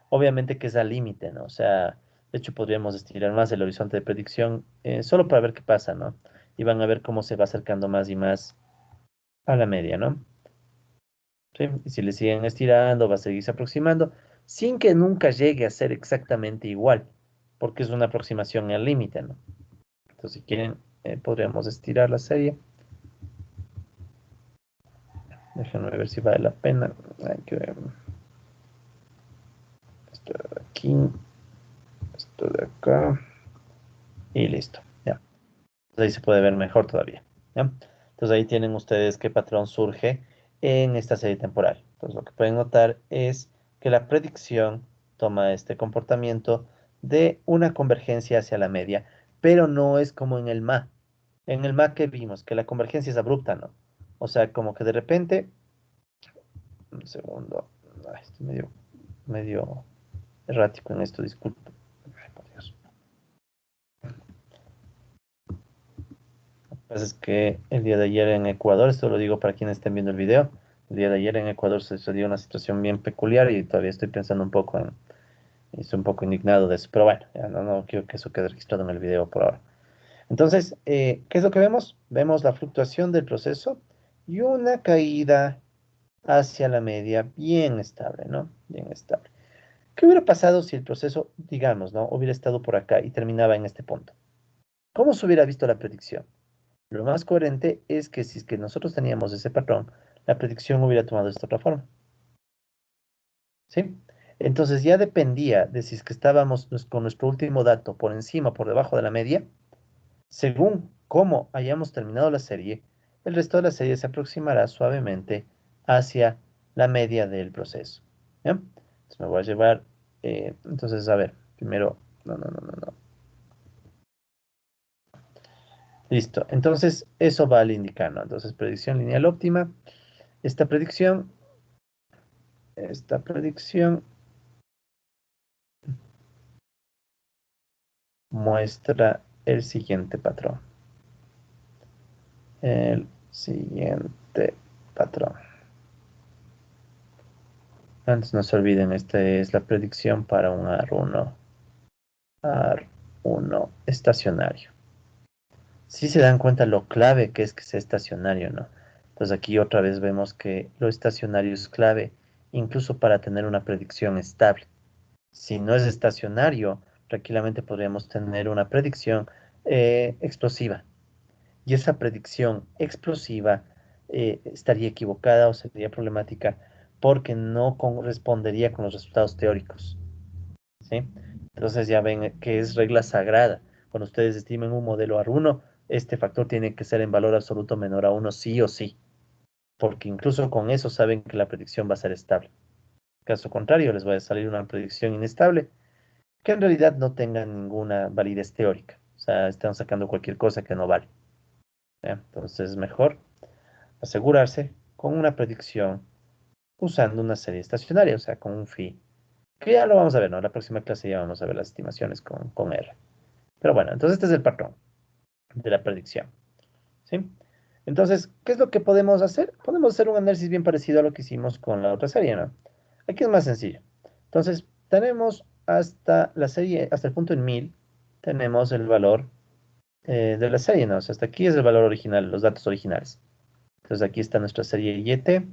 Obviamente que es al límite, ¿no? O sea, de hecho podríamos estirar más el horizonte de predicción solo para ver qué pasa, ¿no? Y van a ver cómo se va acercando más y más a la media, ¿no? ¿Sí? Y si le siguen estirando, va a seguirse aproximando, sin que nunca llegue a ser exactamente igual, porque es una aproximación al límite, ¿no? Entonces, si quieren, podríamos estirar la serie. Déjenme ver si vale la pena. Hay que ver. Esto de aquí, esto de acá, y listo. Ya. Entonces, ahí se puede ver mejor todavía. ¿Ya? Entonces, ahí tienen ustedes qué patrón surge en esta serie temporal. Entonces, lo que pueden notar es que la predicción toma este comportamiento de una convergencia hacia la media, pero no es como en el MA. En el MA que vimos, que la convergencia es abrupta, ¿no? O sea, como que de repente, un segundo, ay, estoy medio errático en esto, disculpa. Ay, por Dios. Lo que pasa es que el día de ayer en Ecuador, esto lo digo para quienes estén viendo el video, el día de ayer en Ecuador se dio una situación bien peculiar y todavía estoy pensando un poco en, estoy un poco indignado de eso, pero bueno, ya no quiero que eso quede registrado en el video por ahora. Entonces, ¿qué es lo que vemos? Vemos la fluctuación del proceso y una caída hacia la media bien estable, ¿no? Bien estable. ¿Qué hubiera pasado si el proceso, digamos, ¿no? Hubiera estado por acá y terminaba en este punto? ¿Cómo se hubiera visto la predicción? Lo más coherente es que si es que nosotros teníamos ese patrón, la predicción hubiera tomado esta otra forma, ¿sí? Entonces ya dependía de si es que estábamos con nuestro último dato por encima o por debajo de la media. Según cómo hayamos terminado la serie, el resto de la serie se aproximará suavemente hacia la media del proceso. ¿Ya? Entonces me voy a llevar, entonces, a ver, primero, no. Listo. Entonces, eso va al indicar, ¿no? Entonces, predicción lineal óptima. Esta predicción, esta predicción muestra el siguiente patrón. El siguiente patrón. Antes no se olviden, esta es la predicción para un AR1 estacionario. Si se dan cuenta lo clave que sea estacionario, ¿no? Entonces aquí otra vez vemos que lo estacionario es clave, incluso para tener una predicción estable. Si no es estacionario, tranquilamente podríamos tener una predicción explosiva. Y esa predicción explosiva estaría equivocada o sería problemática porque no correspondería con los resultados teóricos. ¿Sí? Entonces ya ven que es regla sagrada. Cuando ustedes estimen un modelo AR1, este factor tiene que ser en valor absoluto menor a 1 sí o sí, porque incluso con eso saben que la predicción va a ser estable. Caso contrario, les va a salir una predicción inestable que en realidad no tenga ninguna validez teórica. O sea, están sacando cualquier cosa que no vale. ¿Ya? Entonces es mejor asegurarse con una predicción usando una serie estacionaria, o sea, con un phi, que ya lo vamos a ver, ¿no? En la próxima clase ya vamos a ver las estimaciones con R. Pero bueno, entonces este es el patrón de la predicción, ¿sí? Entonces, ¿qué es lo que podemos hacer? Podemos hacer un análisis bien parecido a lo que hicimos con la otra serie, ¿no? Aquí es más sencillo. Entonces, tenemos hasta la serie, hasta el punto en 1000, tenemos el valor de la serie, ¿no? O sea, hasta aquí es el valor original, los datos originales. Entonces, aquí está nuestra serie YT,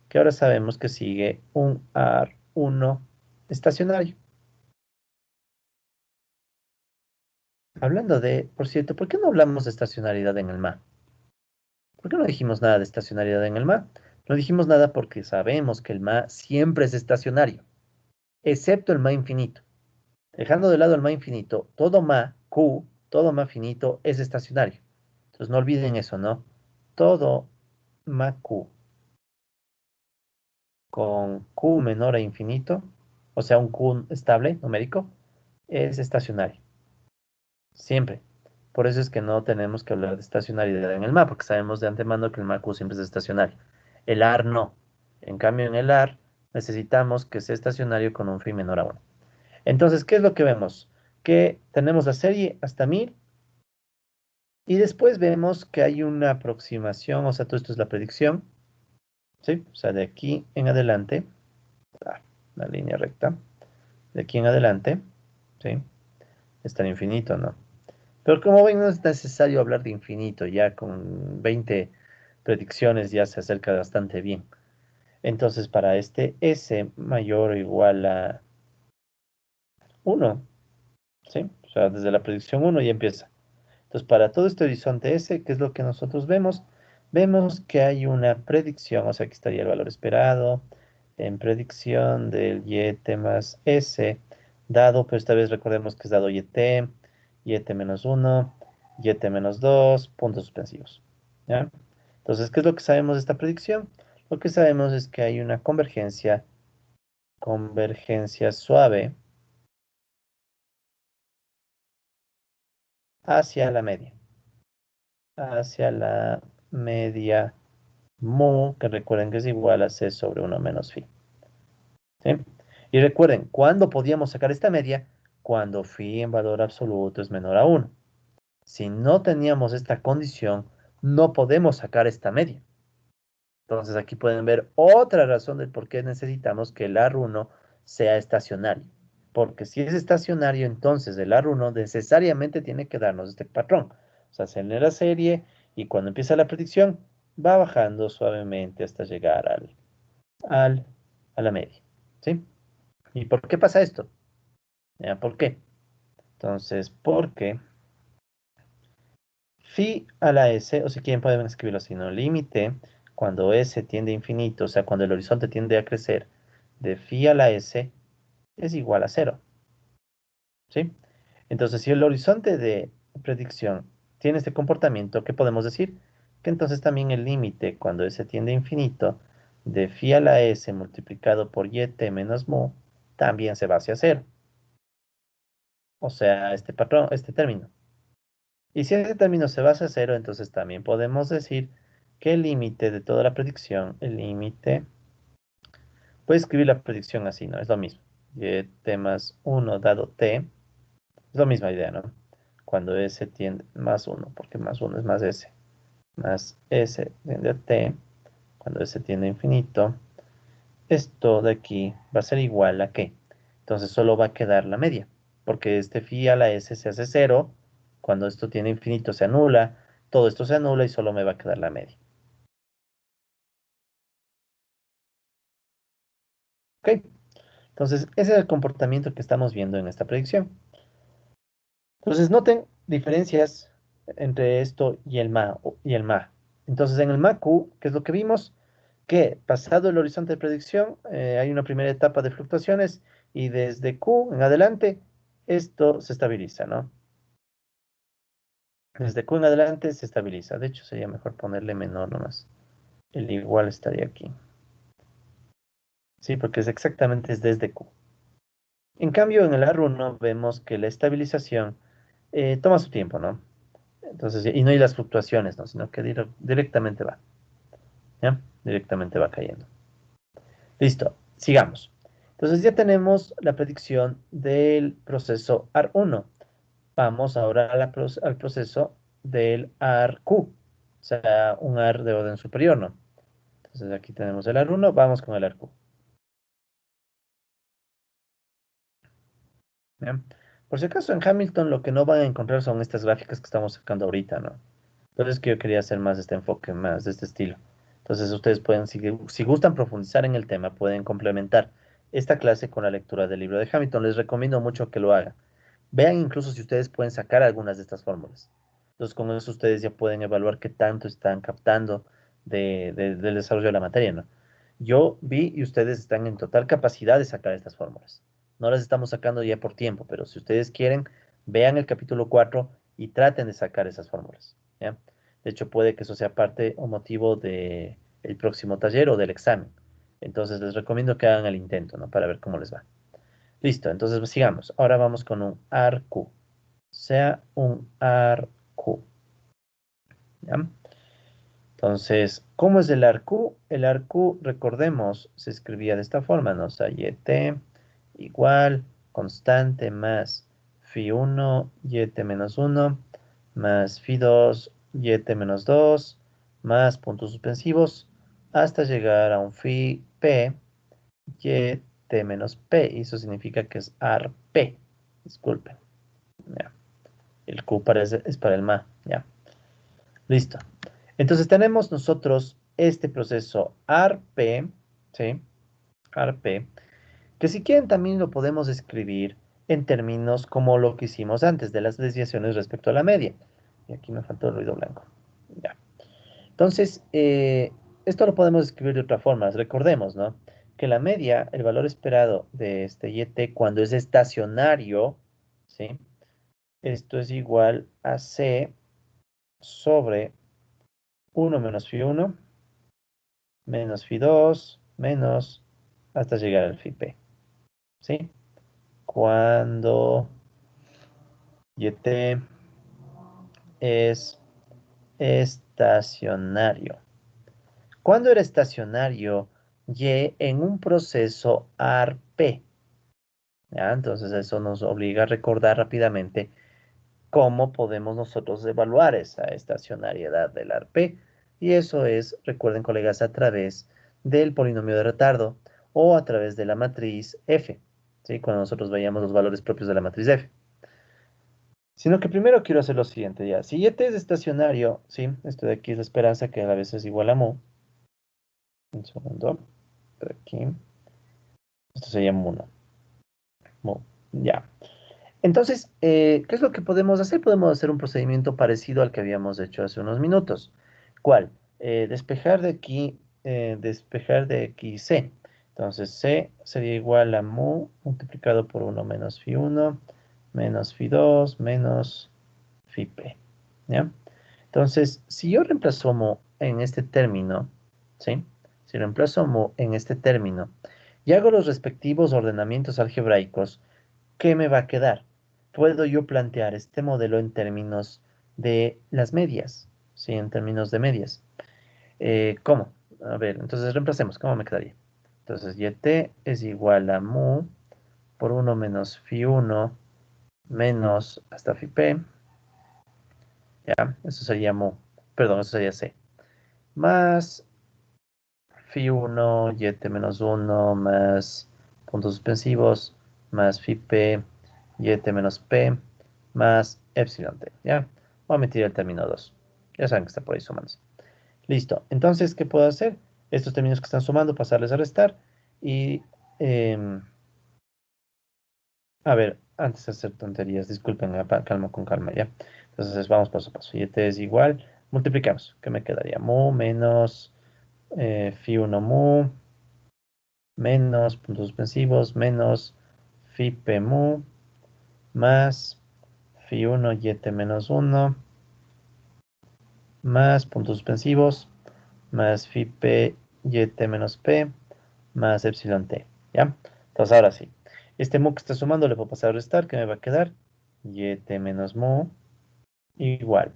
que ahora sabemos que sigue un AR1 estacionario. Hablando de, por cierto, ¿por qué no hablamos de estacionalidad en el MA? ¿Por qué no dijimos nada de estacionalidad en el MA? No dijimos nada porque sabemos que el MA siempre es estacionario, excepto el MA infinito. Dejando de lado el MA infinito, todo MA Q, todo MA finito es estacionario. Entonces no olviden eso, ¿no? Todo MA Q con Q menor a infinito, o sea, un Q estable, numérico, es estacionario. Siempre. Por eso es que no tenemos que hablar de estacionalidad en el MA, porque sabemos de antemano que el MA Q siempre es estacionario. El AR no. En cambio, en el AR necesitamos que sea estacionario con un phi menor a 1. Entonces, ¿qué es lo que vemos? Que tenemos la serie hasta 1000 y después vemos que hay una aproximación, o sea, todo esto es la predicción, ¿sí? O sea, de aquí en adelante, la línea recta, de aquí en adelante, ¿sí? Está el infinito, ¿no? Pero como ven, no es necesario hablar de infinito, ya con 20 predicciones ya se acerca bastante bien. Entonces, para este S mayor o igual a 1, ¿sí? O sea, desde la predicción 1 ya empieza. Entonces, para todo este horizonte S, ¿qué es lo que nosotros vemos? Vemos que hay una predicción, o sea, aquí estaría el valor esperado, en predicción del YT más S, dado, pero esta vez recordemos que es dado YT, YT menos 1, YT menos 2, puntos suspensivos. ¿Ya? Entonces, ¿qué es lo que sabemos de esta predicción? Lo que sabemos es que hay una convergencia suave, hacia la media. Hacia la media mu, que recuerden que es igual a C sobre 1 menos phi. ¿Sí? Y recuerden, ¿cuándo podíamos sacar esta media? Cuando phi en valor absoluto es menor a 1. Si no teníamos esta condición, no podemos sacar esta media. Entonces aquí pueden ver otra razón del por qué necesitamos que el AR1 sea estacionario. Porque si es estacionario, entonces el AR1 necesariamente tiene que darnos este patrón. O sea, se genera serie y cuando empieza la predicción va bajando suavemente hasta llegar al, a la media. ¿Sí? ¿Y por qué pasa esto? ¿Ya? ¿Por qué? Entonces, porque phi a la s, o si quieren pueden escribirlo así, ¿no? Límite cuando s tiende a infinito, o sea, cuando el horizonte tiende a crecer, de phi a la s es igual a cero. ¿Sí? Entonces, si el horizonte de predicción tiene este comportamiento, ¿qué podemos decir? Que entonces también el límite cuando s tiende a infinito de phi a la s multiplicado por yt menos mu también se va hacia cero. O sea, este patrón, este término. Y si ese término se va hacia cero, entonces también podemos decir que el límite de toda la predicción, el límite, puede escribir la predicción así, ¿no? Es lo mismo. T más 1 dado t, es la misma idea, ¿no? Cuando s tiende más 1, porque más 1 es más s tiende a t, cuando s tiende a infinito, esto de aquí va a ser igual a qué. Entonces solo va a quedar la media, porque este phi a la s se hace cero, cuando esto tiene infinito se anula, todo esto se anula y solo me va a quedar la media. ¿Ok? Entonces, ese es el comportamiento que estamos viendo en esta predicción. Entonces, noten diferencias entre esto y el MA. Entonces, en el MAQ, ¿qué es lo que vimos? Que pasado el horizonte de predicción, hay una primera etapa de fluctuaciones y desde Q en adelante, esto se estabiliza, ¿no? Desde Q en adelante se estabiliza. De hecho, sería mejor ponerle menor nomás. El igual estaría aquí. Sí, porque es exactamente es desde Q. En cambio, en el R1 vemos que la estabilización toma su tiempo, ¿no? Entonces, y no hay las fluctuaciones, ¿no? Sino que directamente va, ¿ya? Directamente va cayendo. Listo, sigamos. Entonces ya tenemos la predicción del proceso AR1. Vamos ahora al proceso del ARQ, o sea, un AR de orden superior, ¿no? Entonces aquí tenemos el AR1, vamos con el ARQ. ¿Ya? Por si acaso en Hamilton lo que no van a encontrar son estas gráficas que estamos sacando ahorita, ¿no? Entonces que yo quería hacer más este enfoque, más de este estilo. Entonces ustedes pueden, si gustan profundizar en el tema, pueden complementar esta clase con la lectura del libro de Hamilton. Les recomiendo mucho que lo hagan. Vean incluso si ustedes pueden sacar algunas de estas fórmulas. Entonces con eso ustedes ya pueden evaluar qué tanto están captando del desarrollo de la materia, ¿no? Yo vi y ustedes están en total capacidad de sacar estas fórmulas. No las estamos sacando ya por tiempo, pero si ustedes quieren, vean el capítulo 4 y traten de sacar esas fórmulas, ¿ya? De hecho, puede que eso sea parte o motivo del próximo taller o del examen. Entonces, les recomiendo que hagan el intento, ¿no? Para ver cómo les va. Listo, entonces pues, sigamos. Ahora vamos con un ARQ. Sea un ARQ, ¿ya? Entonces, ¿cómo es el ARQ? El ARQ, recordemos, se escribía de esta forma, ¿no? O sea, YT igual constante más phi1, YT menos 1, más phi2, YT menos 2, más puntos suspensivos, hasta llegar a un phi P, YT menos P, y eso significa que es ARP. Disculpen, ya. El Q es para el MA, ya. Listo. Entonces tenemos nosotros este proceso ARP, ¿sí? ARP, que si quieren también lo podemos escribir en términos como lo que hicimos antes de las desviaciones respecto a la media. Y aquí me faltó el ruido blanco. Ya. Entonces, esto lo podemos escribir de otra forma. Recordemos, ¿no? Que la media, el valor esperado de este YT cuando es estacionario, ¿sí? Esto es igual a C sobre 1 menos phi 1 menos phi 2 menos hasta llegar al phi p, ¿sí? Cuando yt es estacionario. ¿Cuándo era estacionario Y en un proceso ARP? ¿Ya? Entonces eso nos obliga a recordar rápidamente cómo podemos nosotros evaluar esa estacionariedad del ARP. Y eso es, recuerden colegas, a través del polinomio de retardo o a través de la matriz F, ¿sí? Cuando nosotros veamos los valores propios de la matriz F. Sino que primero quiero hacer lo siguiente ya. Si Y es estacionario, ¿sí? Esto de aquí es la esperanza que a la vez es igual a mu. Un segundo. Por aquí. Esto sería mu, ¿no? Mu. Ya. Entonces, ¿qué es lo que podemos hacer? Podemos hacer un procedimiento parecido al que habíamos hecho hace unos minutos. ¿Cuál? Despejar de aquí C. Entonces, C sería igual a mu multiplicado por 1 menos phi 1 menos phi 2 menos phi p. ¿Ya? Entonces, si yo reemplazo mu en este término, ¿sí? Si reemplazo mu en este término y hago los respectivos ordenamientos algebraicos, ¿qué me va a quedar? Puedo yo plantear este modelo en términos de las medias, ¿sí? En términos de medias. ¿Cómo? A ver, entonces reemplacemos. ¿Cómo me quedaría? Entonces, YT es igual a mu por 1 menos phi 1 menos hasta phi p. ¿Ya? Eso sería mu. Perdón, eso sería C. Más phi 1 YT menos 1 más puntos suspensivos más phi p YT menos p más epsilon t, ¿ya? Voy a meter el término 2. Ya saben que está por ahí sumándose. Listo. Entonces, ¿qué puedo hacer? Estos términos que están sumando, pasarles a restar. Y, a ver, antes de hacer tonterías, disculpen, calma con calma, ¿ya? Entonces, vamos paso a paso. Y este es igual. Multiplicamos. ¿Qué me quedaría? Mu menos phi 1 mu menos puntos suspensivos menos phi p mu más phi 1 YT menos 1 más puntos suspensivos más phi p YT menos p más epsilon t, ¿ya? Entonces ahora sí, este mu que está sumando le puedo pasar a restar, que me va a quedar YT menos mu igual.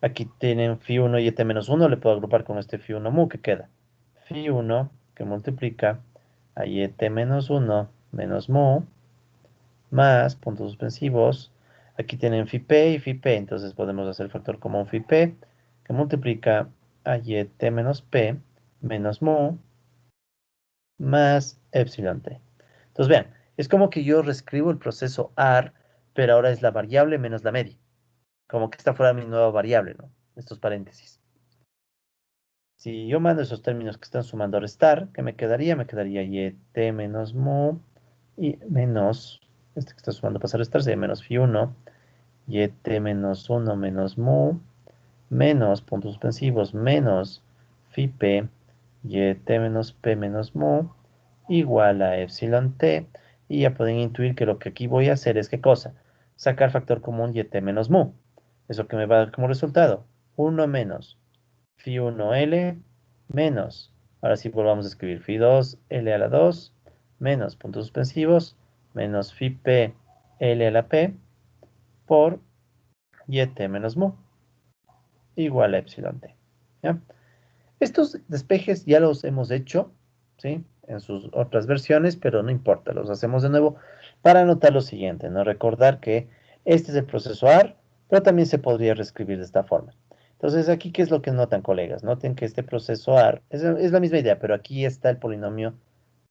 Aquí tienen phi 1 YT menos 1, le puedo agrupar con este phi 1 mu que queda. Phi 1 que multiplica a YT menos 1 menos mu más puntos suspensivos. Aquí tienen phi p y phi p, entonces podemos hacer el factor común phi p que multiplica a YT menos p menos mu más epsilon t. Entonces vean, es como que yo reescribo el proceso AR, pero ahora es la variable menos la media. Como que esta fuera mi nueva variable, ¿no? Estos paréntesis. Si yo mando esos términos que están sumando a restar, ¿qué me quedaría? Me quedaría YT menos mu y menos, este que está sumando pasa a restar, sería menos phi 1, YT menos 1 menos mu, menos puntos suspensivos, menos phi p, YT menos p menos mu, igual a epsilon t, y ya pueden intuir que lo que aquí voy a hacer es, ¿qué cosa? Sacar factor común YT menos mu. Eso que me va a dar como resultado, 1 menos phi 1L menos, ahora sí volvamos a escribir phi 2L a la 2 menos puntos suspensivos menos phi p L a la P por YT menos mu igual a epsilon t. ¿Ya? Estos despejes ya los hemos hecho, ¿sí? En sus otras versiones, pero no importa, los hacemos de nuevo para anotar lo siguiente, ¿no? Recordar que este es el proceso AR, pero también se podría reescribir de esta forma. Entonces, aquí, ¿qué es lo que notan, colegas? Noten que este proceso AR es la misma idea, pero aquí está el polinomio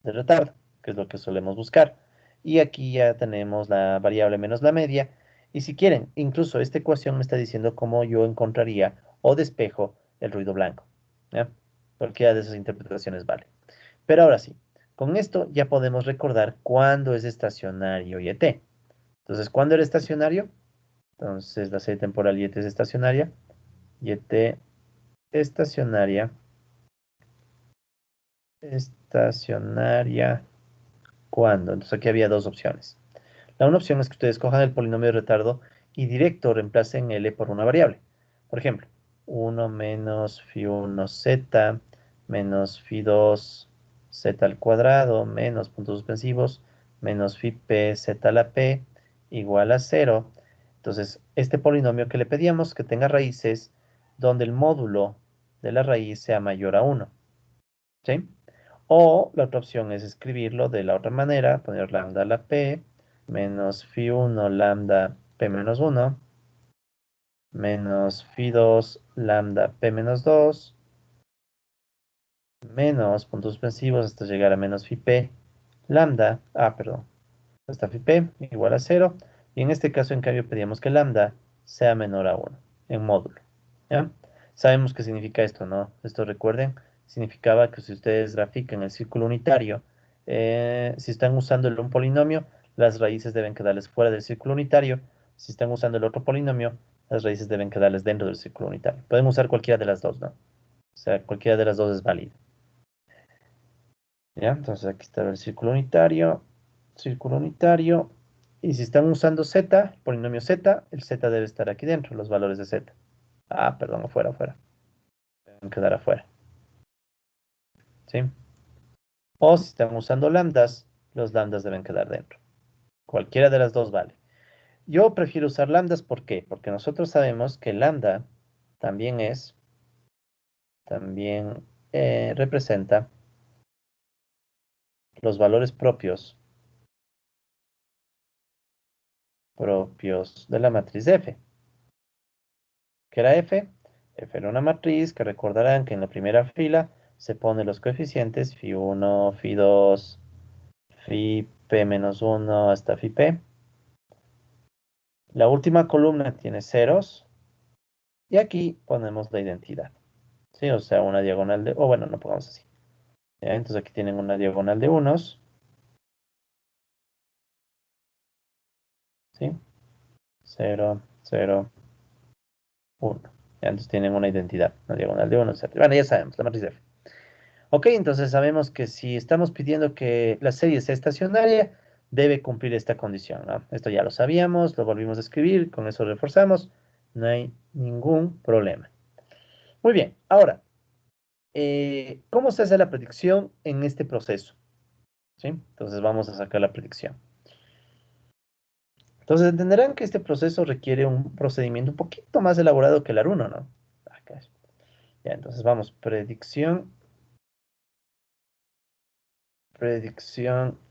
de retardo, que es lo que solemos buscar. Y aquí ya tenemos la variable menos la media. Y si quieren, incluso esta ecuación me está diciendo cómo yo encontraría o despejo el ruido blanco. ¿Ya? Cualquiera de esas interpretaciones vale. Pero ahora sí, con esto ya podemos recordar cuándo es estacionario YT. Entonces, ¿cuándo era estacionario? Entonces, la serie temporal YT es estacionaria. YT estacionaria. Estacionaria. ¿Cuándo? Entonces aquí había dos opciones. La una opción es que ustedes cojan el polinomio de retardo y directo reemplacen L por una variable. Por ejemplo, 1 menos phi 1z menos phi 2z al cuadrado menos puntos suspensivos menos phi p z a la p igual a 0. Entonces, este polinomio que le pedíamos que tenga raíces donde el módulo de la raíz sea mayor a 1, ¿sí? O la otra opción es escribirlo de la otra manera, poner lambda a la p menos phi1 lambda p menos 1 menos phi2 lambda p menos 2 menos puntos suspensivos hasta llegar a menos phi p lambda, perdón, hasta phi p igual a 0. Y en este caso, en cambio, pedíamos que lambda sea menor a 1 en módulo. ¿Ya? Sabemos qué significa esto, ¿no? Esto, recuerden, significaba que si ustedes grafican el círculo unitario, si están usando un polinomio, las raíces deben quedarles fuera del círculo unitario. Si están usando el otro polinomio, las raíces deben quedarles dentro del círculo unitario. Pueden usar cualquiera de las dos, ¿no? O sea, cualquiera de las dos es válida. ¿Ya? Entonces aquí está el círculo unitario. Y si están usando z, el polinomio z, el z debe estar aquí dentro, los valores de z. Perdón, afuera, afuera. Deben quedar afuera. ¿Sí? O si están usando lambdas, los lambdas deben quedar dentro. Cualquiera de las dos vale. Yo prefiero usar lambdas, ¿por qué? Porque nosotros sabemos que lambda también también representa los valores propios de la matriz F. ¿Qué era F? F era una matriz que recordarán que en la primera fila se ponen los coeficientes phi1, phi2, phi p menos 1 hasta phi p. La última columna tiene ceros y aquí ponemos la identidad. ¿Sí? O sea, una diagonal de... O bueno, no pongamos así. ¿Ya? Entonces aquí tienen una diagonal de unos. ¿Sí? 0, 0, 1. Entonces tienen una identidad, una diagonal de 1, etc. Bueno, ya sabemos, la matriz F. Ok, entonces sabemos que si estamos pidiendo que la serie sea estacionaria, debe cumplir esta condición, ¿no? Esto ya lo sabíamos, lo volvimos a escribir, con eso reforzamos, no hay ningún problema. Muy bien, ahora, ¿cómo se hace la predicción en este proceso? ¿Sí? Entonces vamos a sacar la predicción. Entonces entenderán que este proceso requiere un procedimiento un poquito más elaborado que el ARUNO, ¿no? Acá. Ya, entonces vamos, predicción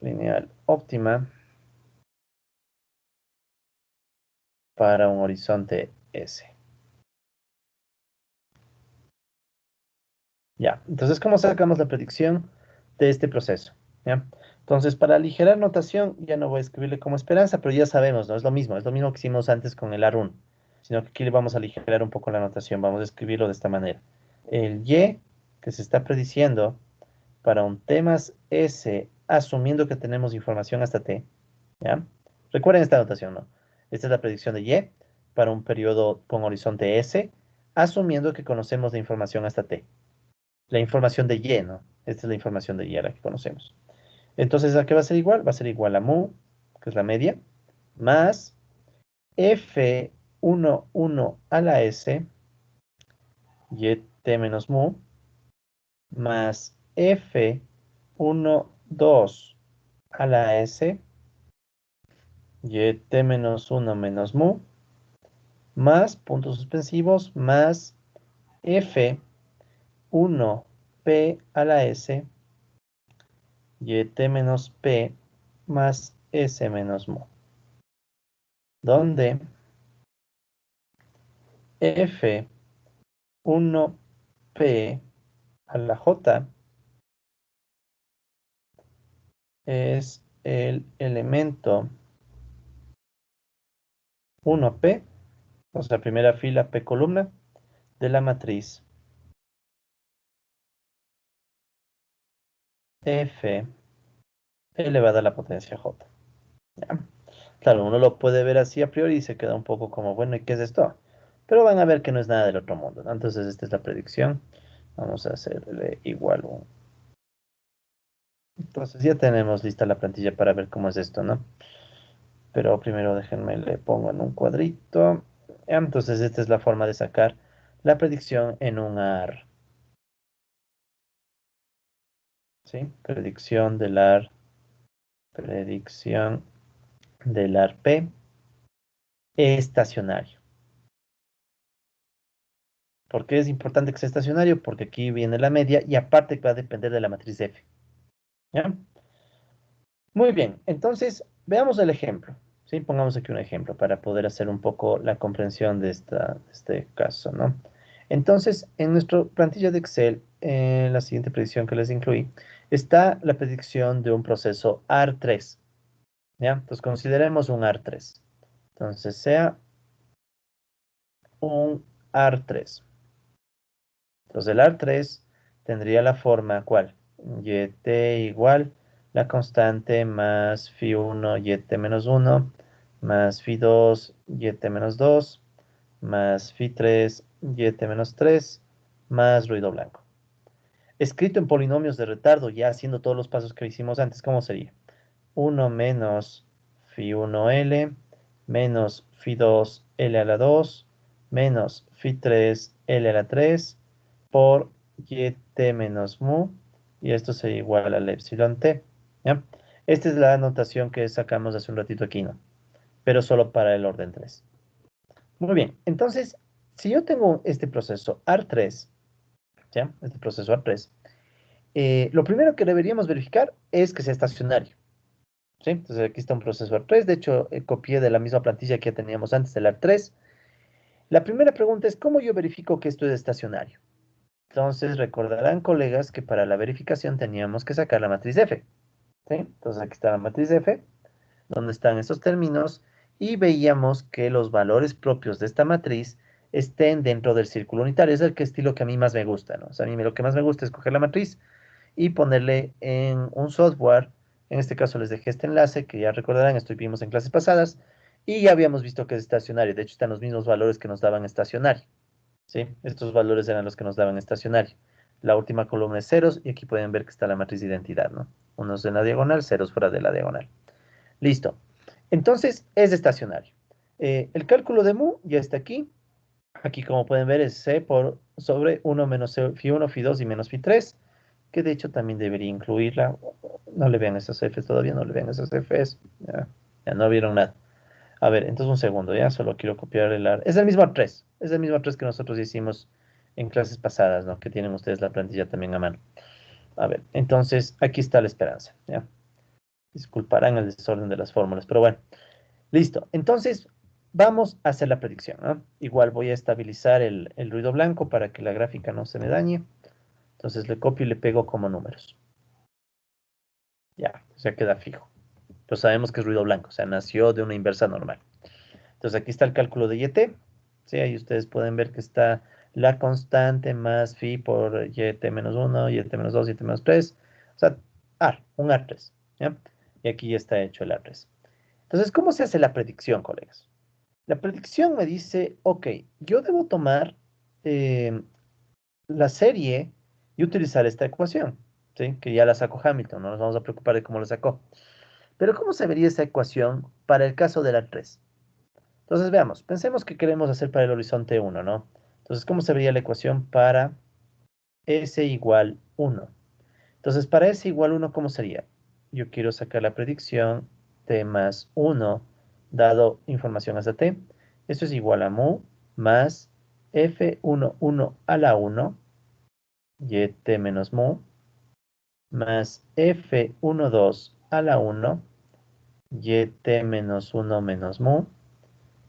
lineal óptima para un horizonte S. Ya, entonces, ¿cómo sacamos la predicción de este proceso? ¿Ya? Entonces, para aligerar notación, ya no voy a escribirle como esperanza, pero ya sabemos, ¿no? Es lo mismo que hicimos antes con el ARUN, sino que aquí le vamos a aligerar un poco la notación, vamos a escribirlo de esta manera. El Y que se está prediciendo para un temas S, asumiendo que tenemos información hasta T, ¿ya? Recuerden esta notación, ¿no? Esta es la predicción de Y para un periodo con horizonte S, asumiendo que conocemos la información hasta T. La información de Y, ¿no? Esta es la información de Y, la que conocemos. Entonces, ¿a qué va a ser igual? Va a ser igual a mu, que es la media, más F11 a la S, YT menos mu, más F12 a la S, YT menos 1 menos mu, más puntos suspensivos, más F1P a la S, YT menos P más S menos mu, donde F1P a la J es el elemento 1P, o sea, primera fila P columna, de la matriz F elevada a la potencia J. ¿Ya? Claro, uno lo puede ver así a priori y se queda un poco como, bueno, ¿y qué es esto? Pero van a ver que no es nada del otro mundo, ¿no? Entonces, esta es la predicción. Vamos a hacerle igual un... Entonces, ya tenemos lista la plantilla para ver cómo es esto, ¿no? Pero primero déjenme, le pongo en un cuadrito. Entonces, esta es la forma de sacar la predicción en un AR. ¿Sí? Predicción del AR P estacionario. ¿Por qué es importante que sea estacionario? Porque aquí viene la media y aparte va a depender de la matriz F. ¿Ya? Muy bien, entonces veamos el ejemplo. ¿Sí? Pongamos aquí un ejemplo para poder hacer un poco la comprensión de este caso, ¿no? Entonces, en nuestra plantilla de Excel, en la siguiente predicción que les incluí, está la predicción de un proceso AR3. ¿Ya? Entonces consideremos un AR3. Entonces sea un AR3. Entonces el AR3 tendría la forma, ¿cuál? YT igual la constante más Phi1 YT menos 1 más Phi2 YT menos 2 más Phi3 YT menos 3 más ruido blanco. Escrito en polinomios de retardo, ya haciendo todos los pasos que hicimos antes, ¿cómo sería? 1 menos Phi1L menos Phi2L a la 2 menos Phi3L a la 3 por yt menos mu, y esto sería igual al epsilon t. ¿Ya? Esta es la anotación que sacamos hace un ratito aquí, ¿no? Pero solo para el orden 3. Muy bien, entonces, si yo tengo este proceso AR3, ¿ya? Este proceso AR3, lo primero que deberíamos verificar es que sea estacionario. ¿Sí? Entonces aquí está un proceso AR3, de hecho copié de la misma plantilla que ya teníamos antes del AR3. La primera pregunta es, ¿cómo yo verifico que esto es estacionario? Entonces recordarán, colegas, que para la verificación teníamos que sacar la matriz F. ¿Sí? Entonces aquí está la matriz F, donde están estos términos, y veíamos que los valores propios de esta matriz estén dentro del círculo unitario. Es el estilo que a mí más me gusta, ¿no? O sea, a mí lo que más me gusta es coger la matriz y ponerle en un software. En este caso les dejé este enlace que ya recordarán, estuvimos en clases pasadas y ya habíamos visto que es estacionario. De hecho, están los mismos valores que nos daban estacionario. ¿Sí? Estos valores eran los que nos daban estacionario. La última columna es ceros y aquí pueden ver que está la matriz de identidad, ¿no? Unos en la diagonal, ceros fuera de la diagonal. Listo. Entonces, es estacionario. El cálculo de mu ya está aquí. Aquí, como pueden ver, es C por sobre 1 menos Phi1, Phi2 y menos Phi3, que de hecho también debería incluirla. No le vean esas Fs todavía, no le vean esas Fs. Ya no vieron nada. A ver, entonces un segundo, ya solo quiero copiar el AR. Es el mismo A3, es el mismo A3 que nosotros hicimos en clases pasadas, ¿no? Que tienen ustedes la plantilla también a mano. A ver, entonces aquí está la esperanza, ¿ya? Disculparán el desorden de las fórmulas, pero bueno, listo. Entonces, vamos a hacer la predicción, ¿no? Igual voy a estabilizar el ruido blanco para que la gráfica no se me dañe. Entonces le copio y le pego como números. Ya, ya queda fijo. Pues sabemos que es ruido blanco, o sea, nació de una inversa normal. Entonces aquí está el cálculo de YT. Sí, ahí ustedes pueden ver que está la constante más phi por YT menos 1, YT menos 2, YT menos 3. O sea, un A3. ¿Ya? Y aquí ya está hecho el A3. Entonces, ¿cómo se hace la predicción, colegas? La predicción me dice, ok, yo debo tomar eh, la serie y utilizar esta ecuación, ¿sí? Que ya la sacó Hamilton, no nos vamos a preocupar de cómo la sacó. Pero ¿cómo se vería esa ecuación para el caso de la 3? Entonces veamos, pensemos que queremos hacer para el horizonte 1, ¿no? Entonces, ¿cómo se vería la ecuación para S igual 1? Entonces, para S igual 1, ¿cómo sería? Yo quiero sacar la predicción T más 1, dado información hasta T. Esto es igual a mu más F11 a la 1 YT menos mu, más F12 a la 1, YT menos 1 menos mu,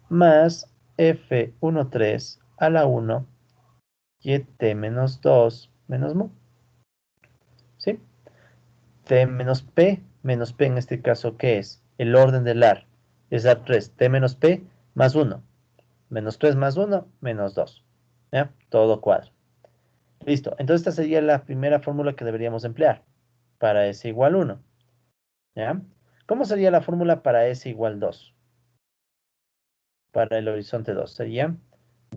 más F13 a la 1, YT menos 2 menos mu. ¿Sí? T menos P en este caso, ¿qué es? El orden del AR. Es AR3, T menos P más 1. Menos 3 más 1, menos 2. ¿Ya? Todo cuadro. Listo. Entonces esta sería la primera fórmula que deberíamos emplear para S igual 1. ¿Ya? ¿Cómo sería la fórmula para S igual 2? Para el horizonte 2 sería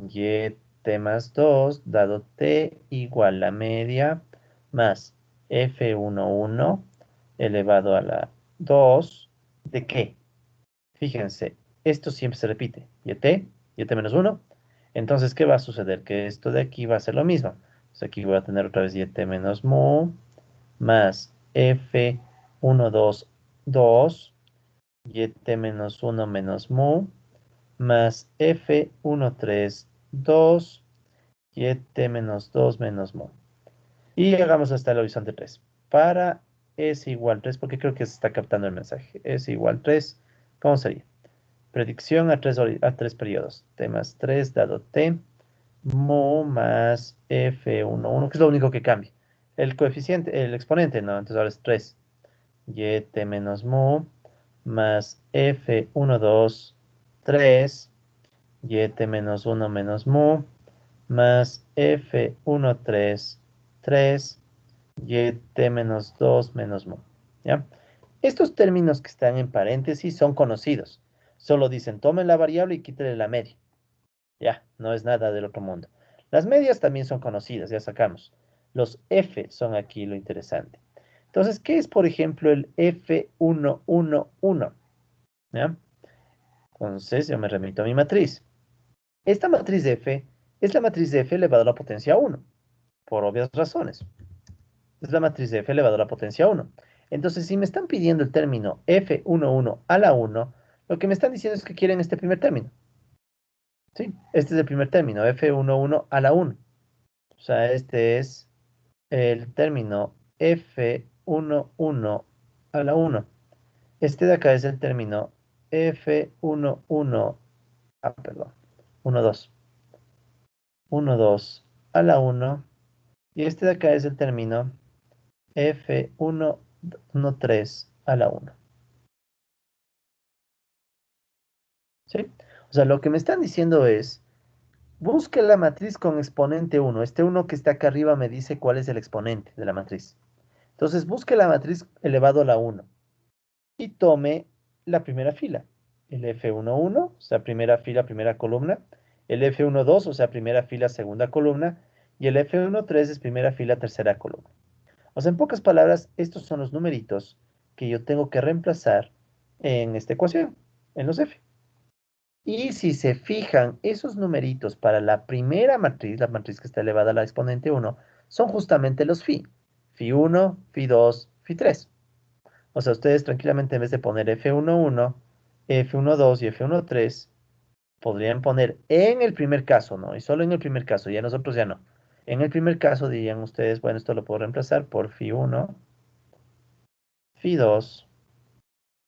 YT más 2 dado T igual a media más F11 elevado a la 2 ¿de qué? Fíjense, esto siempre se repite. YT menos 1. Entonces, ¿qué va a suceder? Que esto de aquí va a ser lo mismo. Entonces aquí voy a tener otra vez YT menos mu más F12 2 YT menos 1 menos mu más F1, 3, 2, y ET menos 2 menos mo. Y hagamos hasta el horizonte 3. Para S igual 3, porque creo que se está captando el mensaje. S igual 3, ¿cómo sería? Predicción a 3 periodos. T más 3 dado T, mo más F1, que es lo único que cambia. El coeficiente, el exponente, no, entonces ahora es 3. Y T menos mo más F1, 2, 3, y T menos 1 menos mu, más F1, 3, 3, y T menos 2 menos mu. ¿Ya? Estos términos que están en paréntesis son conocidos. Solo dicen, tomen la variable y quítele la media. Ya, no es nada del otro mundo. Las medias también son conocidas, ya sacamos. Los F son aquí lo interesante. Entonces, ¿qué es, por ejemplo, el F1, 1, 1? ¿Ya? Entonces, yo me remito a mi matriz. Esta matriz de F es la matriz de F elevado a la potencia 1, por obvias razones. Es la matriz de F elevado a la potencia 1. Entonces, si me están pidiendo el término F11 a la 1, lo que me están diciendo es que quieren este primer término. ¿Sí? Este es el primer término, F11 a la 1. O sea, este es el término F11 a la 1. Este de acá es el término F11, perdón, 12. 12 a la 1. Y este de acá es el término F1, 13 a la 1. ¿Sí? O sea, lo que me están diciendo es, busque la matriz con exponente 1. Este 1 que está acá arriba me dice cuál es el exponente de la matriz. Entonces, busque la matriz elevado a la 1 y tome la primera fila. El F11, o sea, primera fila, primera columna. El F12, o sea, primera fila, segunda columna. Y el F13 es primera fila, tercera columna. O sea, en pocas palabras, estos son los numeritos que yo tengo que reemplazar en esta ecuación, en los F. Y si se fijan, esos numeritos para la primera matriz, la matriz que está elevada a la exponente 1, son justamente los phi. Phi1, phi2, phi3. O sea, ustedes tranquilamente en vez de poner F11, F12 y F13, podrían poner en el primer caso, ¿no? Y solo en el primer caso, ya nosotros ya no. En el primer caso dirían ustedes, bueno, esto lo puedo reemplazar por Phi1, Phi2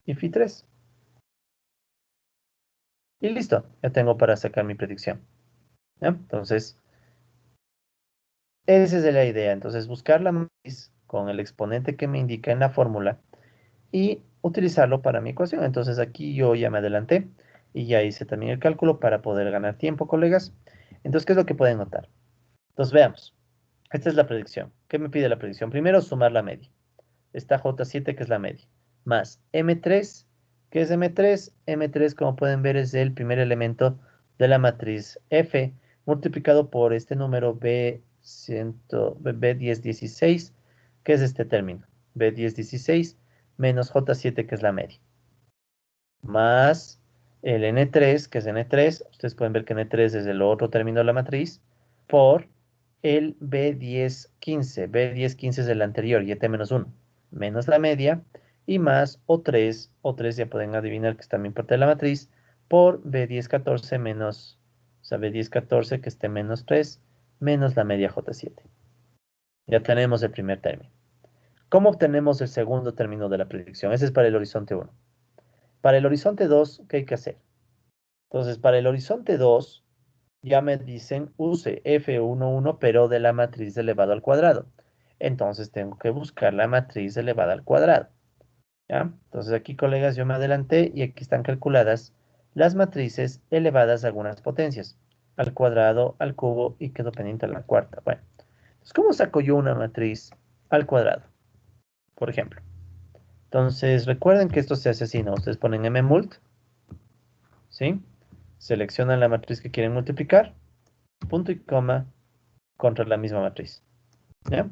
y Phi3. Y listo, ya tengo para sacar mi predicción. ¿Ya? Entonces, esa es la idea. Entonces, buscar la matriz con el exponente que me indica en la fórmula y utilizarlo para mi ecuación. Entonces, aquí yo ya me adelanté y ya hice también el cálculo para poder ganar tiempo, colegas. Entonces, ¿qué es lo que pueden notar? Entonces, veamos. Esta es la predicción. ¿Qué me pide la predicción? Primero, sumar la media. Está J7, que es la media, más M3, ¿qué es M3? M3, como pueden ver, es el primer elemento de la matriz F, multiplicado por este número B1016, que es este término, B1016, menos J7, que es la media, más el N3, que es N3, ustedes pueden ver que N3 es el otro término de la matriz, por el B1015, B1015 es el anterior, y ET-1, menos la media, y más O3 ya pueden adivinar que es también parte de la matriz, por B1014 menos, o sea, B1014 que esté menos 3, menos la media J7. Ya tenemos el primer término. ¿Cómo obtenemos el segundo término de la predicción? Ese es para el horizonte 1. Para el horizonte 2, ¿qué hay que hacer? Entonces, para el horizonte 2, ya me dicen use F11, pero de la matriz elevado al cuadrado. Entonces, tengo que buscar la matriz elevada al cuadrado. ¿Ya? Entonces, aquí, colegas, yo me adelanté y aquí están calculadas las matrices elevadas a algunas potencias. Al cuadrado, al cubo y quedó pendiente a la cuarta. Bueno, entonces, ¿cómo saco yo una matriz al cuadrado? Por ejemplo. Entonces, recuerden que esto se hace así, ¿no? Ustedes ponen mmult, ¿sí? Seleccionan la matriz que quieren multiplicar, punto y coma, contra la misma matriz. ¿Ya?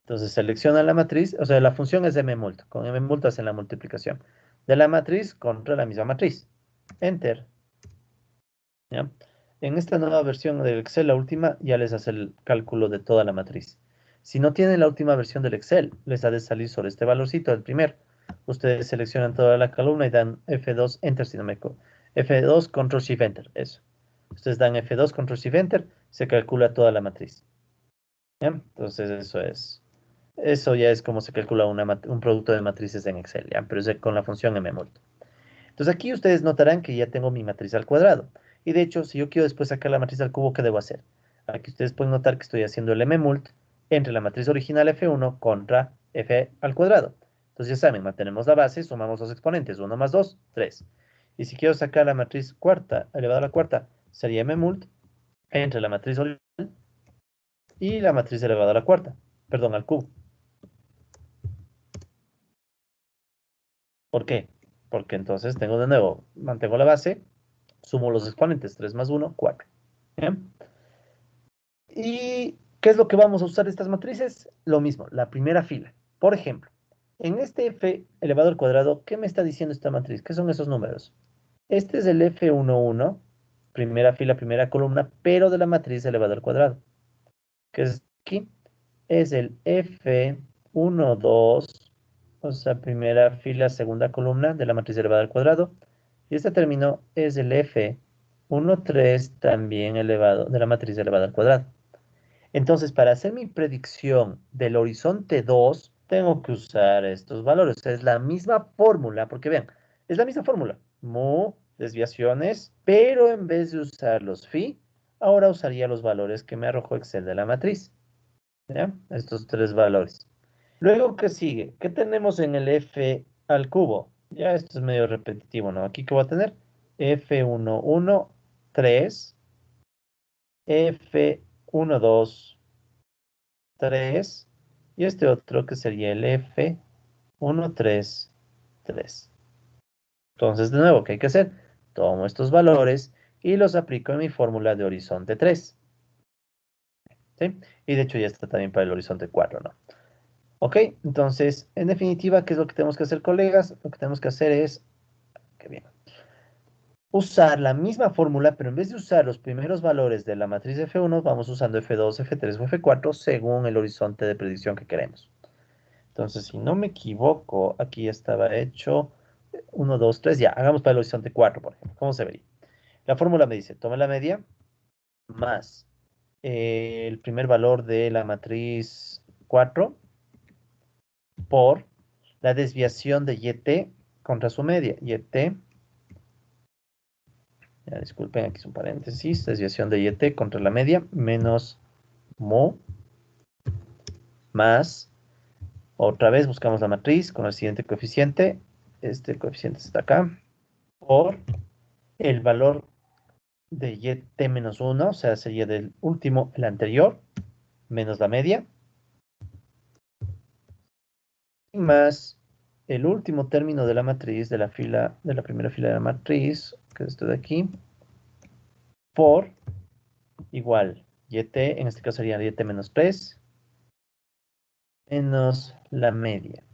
Entonces seleccionan la matriz, o sea, la función es mmult. Con mmult hacen la multiplicación de la matriz contra la misma matriz. Enter. ¿Ya? En esta nueva versión del Excel, la última, ya les hace el cálculo de toda la matriz. Si no tienen la última versión del Excel, les ha de salir sobre este valorcito, el primer. Ustedes seleccionan toda la columna y dan F2, Enter F2, Control Shift Enter, eso. Ustedes dan F2, Control Shift Enter, se calcula toda la matriz. ¿Ya? Entonces eso es. Eso ya es como se calcula un producto de matrices en Excel, ¿ya? Pero es con la función mmult. Entonces aquí ustedes notarán que ya tengo mi matriz al cuadrado. Y de hecho, si yo quiero después sacar la matriz al cubo, ¿qué debo hacer? Aquí ustedes pueden notar que estoy haciendo el mmult entre la matriz original F1 contra F al cuadrado. Entonces ya saben, mantenemos la base, sumamos los exponentes, 1 más 2, 3. Y si quiero sacar la matriz cuarta, elevado a la cuarta, sería mmult entre la matriz original y la matriz elevada a la cuarta, perdón, al cubo. ¿Por qué? Porque entonces tengo de nuevo, mantengo la base, sumo los exponentes, 3 más 1, 4. ¿Bien? ¿Y qué es lo que vamos a usar estas matrices? Lo mismo, la primera fila. Por ejemplo, en este f elevado al cuadrado, ¿qué me está diciendo esta matriz? ¿Qué son esos números? Este es el f11, primera fila, primera columna, pero de la matriz elevado al cuadrado. ¿Qué es aquí? Es el f12, o sea, primera fila, segunda columna de la matriz elevada al cuadrado. Y este término es el f13 también elevado de la matriz elevada al cuadrado. Entonces, para hacer mi predicción del horizonte 2, tengo que usar estos valores. Es la misma fórmula, porque vean, es la misma fórmula. Mu, desviaciones, pero en vez de usar los phi, ahora usaría los valores que me arrojó Excel de la matriz. ¿Ya? Estos tres valores. Luego, ¿qué sigue? ¿Qué tenemos en el f al cubo? Ya esto es medio repetitivo, ¿no? Aquí, ¿qué voy a tener? F11, 3, F12, 3, y este otro que sería el F13, 3. Entonces, de nuevo, ¿qué hay que hacer? Tomo estos valores y los aplico en mi fórmula de horizonte 3. ¿Sí? Y de hecho ya está también para el horizonte 4, ¿no? Ok, entonces, en definitiva, ¿qué es lo que tenemos que hacer, colegas? Lo que tenemos que hacer es, qué bien, usar la misma fórmula, pero en vez de usar los primeros valores de la matriz F1, vamos usando F2, F3 o F4 según el horizonte de predicción que queremos. Entonces, si no me equivoco, aquí ya estaba hecho 1, 2, 3, ya, hagamos para el horizonte 4, por ejemplo. ¿Cómo se vería? La fórmula me dice, tome la media más el primer valor de la matriz 4 por la desviación de YT contra su media. YT, ya disculpen, aquí es un paréntesis, desviación de YT contra la media menos mu más, otra vez buscamos la matriz con el siguiente coeficiente. Este coeficiente está acá, por el valor de YT menos 1, o sea, sería del último, el anterior, menos la media, más el último término de la matriz, de la fila, de la primera fila de la matriz, que es esto de aquí, por igual YT, en este caso sería YT menos 3, menos la media.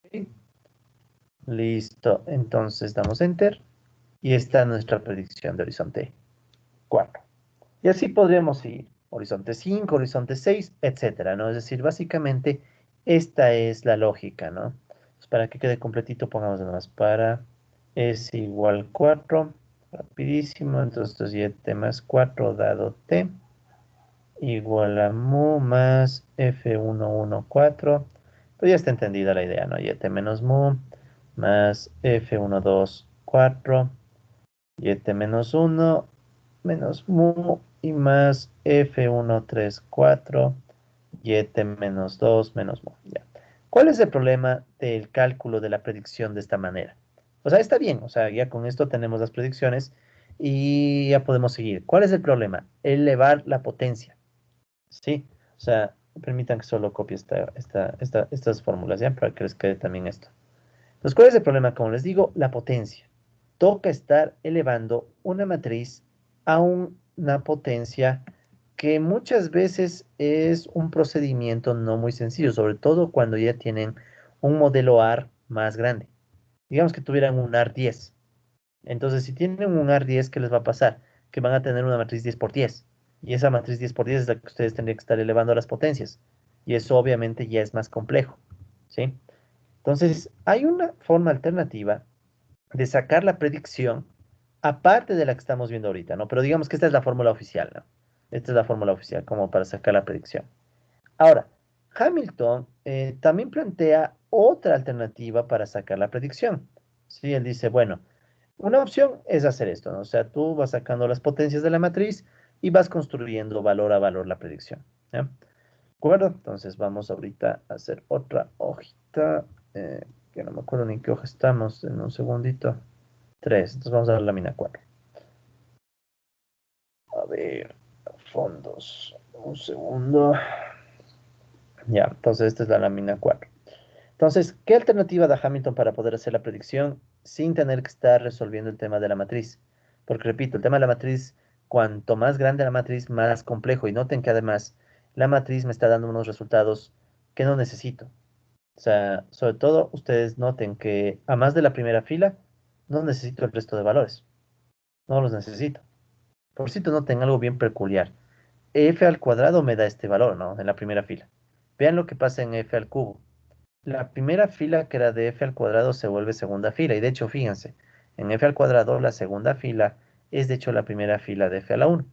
¿Ok? Listo, entonces damos Enter, y esta es nuestra predicción de horizonte 4. Y así podríamos seguir. Horizonte 5, horizonte 6, etcétera, ¿no? Es decir, básicamente esta es la lógica, ¿no? Pues para que quede completito, pongamos nada más para es igual 4, rapidísimo, entonces esto es y más 4 dado t, igual a mu más f114, pues ya está entendida la idea, ¿no? Y menos mu más f124, y menos 1 menos mu y más f134 y menos 2 menos mu. Ya. ¿Cuál es el problema del cálculo de la predicción de esta manera? O sea, está bien, o sea, ya con esto tenemos las predicciones y ya podemos seguir. ¿Cuál es el problema? Elevar la potencia, ¿sí? O sea, permitan que solo copie estas fórmulas, ¿ya? Para que les quede también esto. Entonces, ¿cuál es el problema? Como les digo, la potencia. Toca estar elevando una matriz a una potencia que muchas veces es un procedimiento no muy sencillo, sobre todo cuando ya tienen un modelo AR más grande. Digamos que tuvieran un AR 10. Entonces, si tienen un AR 10, ¿qué les va a pasar? Que van a tener una matriz 10 por 10. Y esa matriz 10 por 10 es la que ustedes tendrían que estar elevando a las potencias. Y eso obviamente ya es más complejo, ¿sí? Entonces, hay una forma alternativa de sacar la predicción, aparte de la que estamos viendo ahorita, ¿no? Pero digamos que esta es la fórmula oficial, ¿no? Esta es la fórmula oficial, como para sacar la predicción. Ahora, Hamilton también plantea otra alternativa para sacar la predicción. Sí, él dice, bueno, una opción es hacer esto, ¿no? O sea, tú vas sacando las potencias de la matriz y vas construyendo valor a valor la predicción, ¿ya? ¿De acuerdo? Entonces vamos ahorita a hacer otra hojita, que no me acuerdo ni en qué hoja estamos, en un segundito. 3, entonces vamos a la lámina 4. A ver, fondos, un segundo. Ya, entonces esta es la lámina 4. Entonces, ¿qué alternativa da Hamilton para poder hacer la predicción sin tener que estar resolviendo el tema de la matriz? Porque repito, el tema de la matriz, cuanto más grande la matriz, más complejo. Y noten que además la matriz me está dando unos resultados que no necesito. O sea, sobre todo ustedes noten que a más de la primera fila, no necesito el resto de valores. No los necesito. Por cierto, noten algo bien peculiar. F al cuadrado me da este valor, ¿no? En la primera fila. Vean lo que pasa en F al cubo. La primera fila que era de f al cuadrado se vuelve segunda fila. Y de hecho, fíjense, en f al cuadrado la segunda fila es de hecho la primera fila de f a la 1.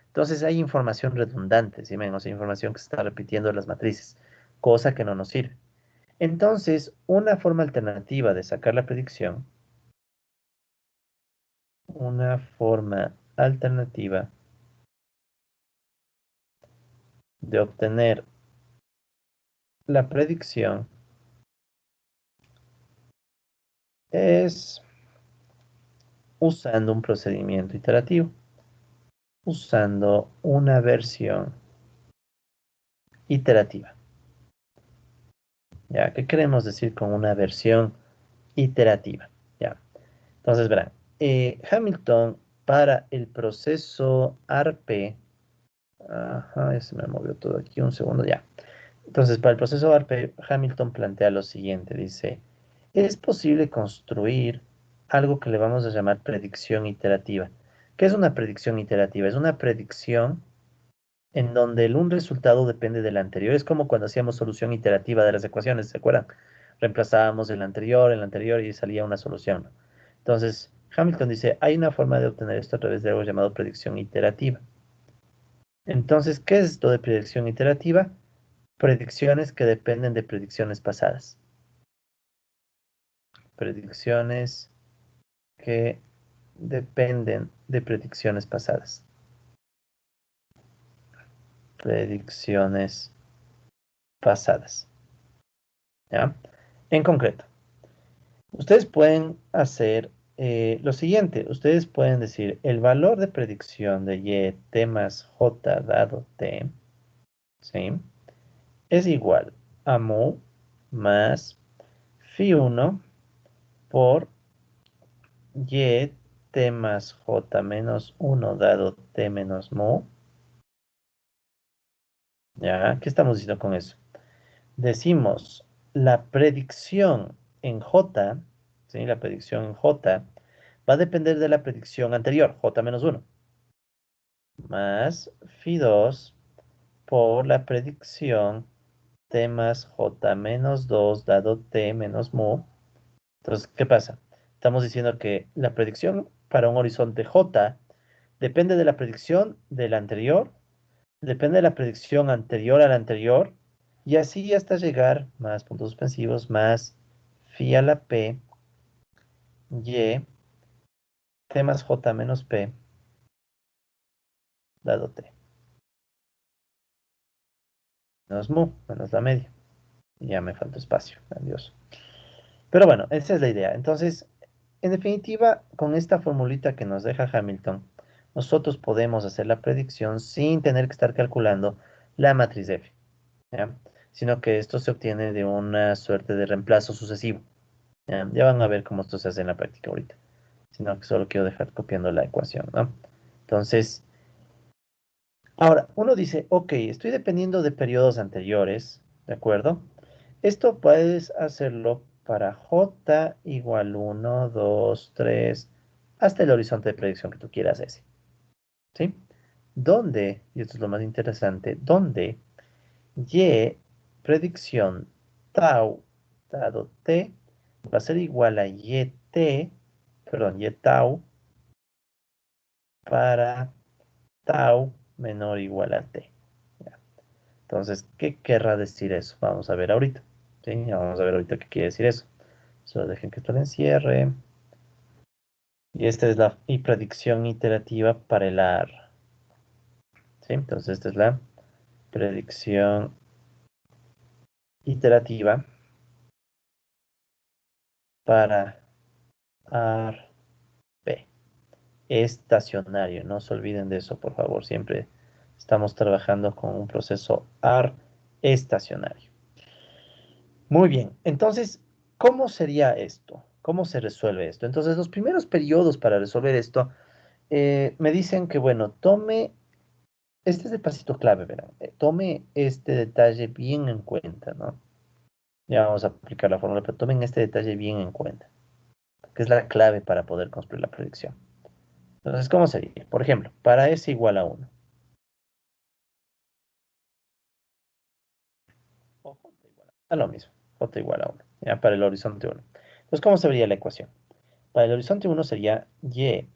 Entonces hay información redundante, ¿sí ven? O sea, información que se está repitiendo en las matrices, cosa que no nos sirve. Entonces, una forma alternativa de sacar la predicción, una forma alternativa de obtener la predicción es usando un procedimiento iterativo, usando una versión iterativa. ¿Ya? ¿Qué queremos decir con una versión iterativa? ¿Ya? Entonces, verán, Hamilton para el proceso ARP, ajá, ya se me movió todo aquí, un segundo, ya. Entonces, para el proceso ARP, Hamilton plantea lo siguiente, dice, es posible construir algo que le vamos a llamar predicción iterativa. ¿Qué es una predicción iterativa? Es una predicción en donde un resultado depende del anterior. Es como cuando hacíamos solución iterativa de las ecuaciones, ¿se acuerdan? Reemplazábamos el anterior y salía una solución. Entonces, Hamilton dice, hay una forma de obtener esto a través de algo llamado predicción iterativa. Entonces, ¿qué es esto de predicción iterativa? Predicciones que dependen de predicciones pasadas. Predicciones que dependen de predicciones pasadas. Predicciones pasadas. ¿Ya? En concreto, ustedes pueden hacer lo siguiente. Ustedes pueden decir el valor de predicción de y t más j dado t, ¿sí? Es igual a mu más phi 1 por y t más j menos 1 dado t menos mu. ¿Ya? ¿Qué estamos diciendo con eso? Decimos la predicción en j, ¿sí? La predicción en j va a depender de la predicción anterior, j menos 1, más phi 2 por la predicción t más j menos 2 dado t menos mu. Entonces, ¿qué pasa? Estamos diciendo que la predicción para un horizonte j depende de la predicción del anterior, depende de la predicción anterior al anterior, y así hasta llegar, más puntos suspensivos, más phi a la p, y, t más j menos p, dado t, menos mu, menos la media. Y ya me falta espacio, grandioso. Pero bueno, esa es la idea. Entonces, en definitiva, con esta formulita que nos deja Hamilton, nosotros podemos hacer la predicción sin tener que estar calculando la matriz F, ¿ya? Sino que esto se obtiene de una suerte de reemplazo sucesivo. ¿Ya? Ya van a ver cómo esto se hace en la práctica ahorita. Sino que solo quiero dejar copiando la ecuación, ¿no? Entonces, ahora, uno dice, ok, estoy dependiendo de periodos anteriores, ¿de acuerdo? Esto puedes hacerlo para j igual 1, 2, 3, hasta el horizonte de predicción que tú quieras ese, ¿sí? Donde, y esto es lo más interesante, donde y predicción tau dado t va a ser igual a y t perdón, y tau para tau menor o igual a t. Ya. Entonces, ¿qué querrá decir eso? Vamos a ver ahorita. ¿Sí? Vamos a ver ahorita qué quiere decir eso. Solo dejen que esto lo encierre. Y esta es la predicción iterativa para el AR. ¿Sí? Entonces, esta es la predicción iterativa para AR P. Estacionario. No se olviden de eso, por favor. Siempre estamos trabajando con un proceso AR estacionario. Muy bien. Entonces, ¿cómo sería esto? ¿Cómo se resuelve esto? Entonces, los primeros periodos para resolver esto me dicen que, bueno, tome, este es el pasito clave, verán, tome este detalle bien en cuenta, ¿no? Ya vamos a aplicar la fórmula, pero tomen este detalle bien en cuenta, que es la clave para poder construir la predicción. Entonces, ¿cómo sería? Por ejemplo, para S igual a 1. O J igual a lo mismo, J igual a 1, ya para el horizonte 1. Entonces, ¿cómo se vería la ecuación? Para el horizonte 1 sería y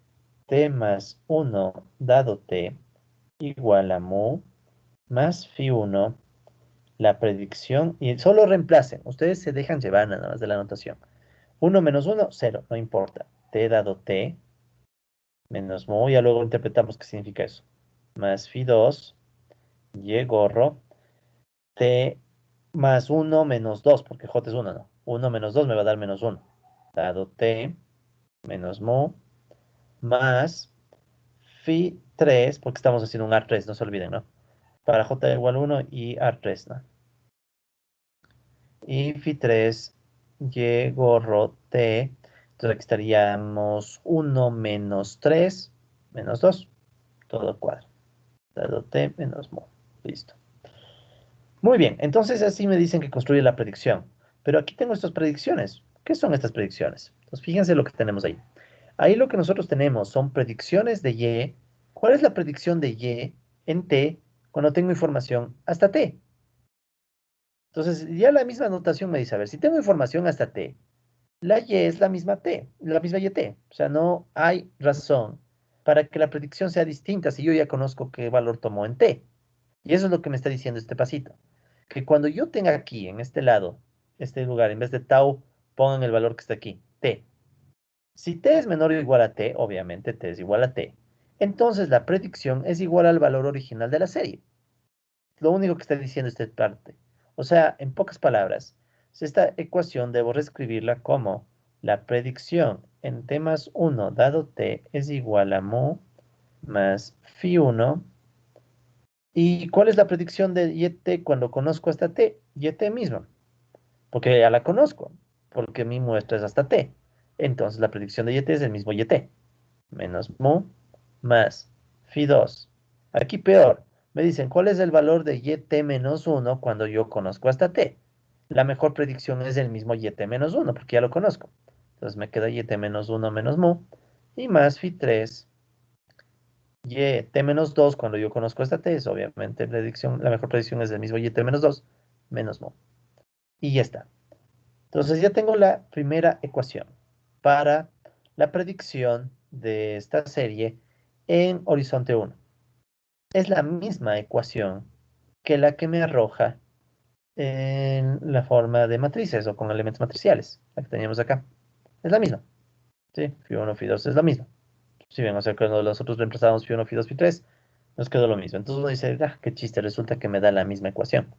t más 1 dado t igual a mu más phi 1, la predicción, y solo reemplacen, ustedes se dejan llevar nada más de la anotación. 1 menos 1, 0, no importa. T dado t menos mu, ya luego interpretamos qué significa eso. Más phi 2, y gorro, t más 1 menos 2, porque j es 1, ¿no? 1 menos 2 me va a dar menos 1. Dado t menos mu más phi 3, porque estamos haciendo un A3, no se olviden, ¿no? Para j igual 1 y A3, ¿no? Y phi 3, y gorro t. Entonces aquí estaríamos 1 menos 3 menos 2, todo cuadro. Dado t menos mu. Listo. Muy bien, entonces así me dicen que construye la predicción. Pero aquí tengo estas predicciones. ¿Qué son estas predicciones? Entonces fíjense lo que tenemos ahí. Ahí lo que nosotros tenemos son predicciones de y. ¿Cuál es la predicción de y en t cuando tengo información hasta t? Entonces ya la misma notación me dice, a ver, si tengo información hasta t, la y es la misma t, la misma yt. O sea, no hay razón para que la predicción sea distinta si yo ya conozco qué valor tomó en t. Y eso es lo que me está diciendo este pasito. Que cuando yo tenga aquí, en este lado, este lugar, en vez de tau, pongan el valor que está aquí, t. Si t es menor o igual a t, obviamente t es igual a t, entonces la predicción es igual al valor original de la serie. Lo único que está diciendo esta parte. O sea, en pocas palabras, esta ecuación debo reescribirla como la predicción en t más 1 dado t es igual a mu más phi 1. ¿Y cuál es la predicción de YT cuando conozco hasta T? YT misma, porque ya la conozco, porque mi muestra es hasta T. Entonces la predicción de YT es el mismo YT, menos mu más phi 2. Aquí peor, me dicen, ¿cuál es el valor de YT menos 1 cuando yo conozco hasta T? La mejor predicción es el mismo YT menos 1, porque ya lo conozco. Entonces me queda YT menos 1 menos mu y más phi 3 y t menos 2 cuando yo conozco esta t, es obviamente predicción, la mejor predicción es el mismo y t menos 2 menos mu. Y ya está. Entonces ya tengo la primera ecuación para la predicción de esta serie en horizonte 1. Es la misma ecuación que la que me arroja en la forma de matrices o con elementos matriciales, la que teníamos acá. Es la misma. ¿Sí? Phi 1, phi 2 es la misma. Si bien, o sea, cuando nosotros reemplazamos phi 1, phi 2, phi 3, nos quedó lo mismo. Entonces uno dice, ah, qué chiste, resulta que me da la misma ecuación.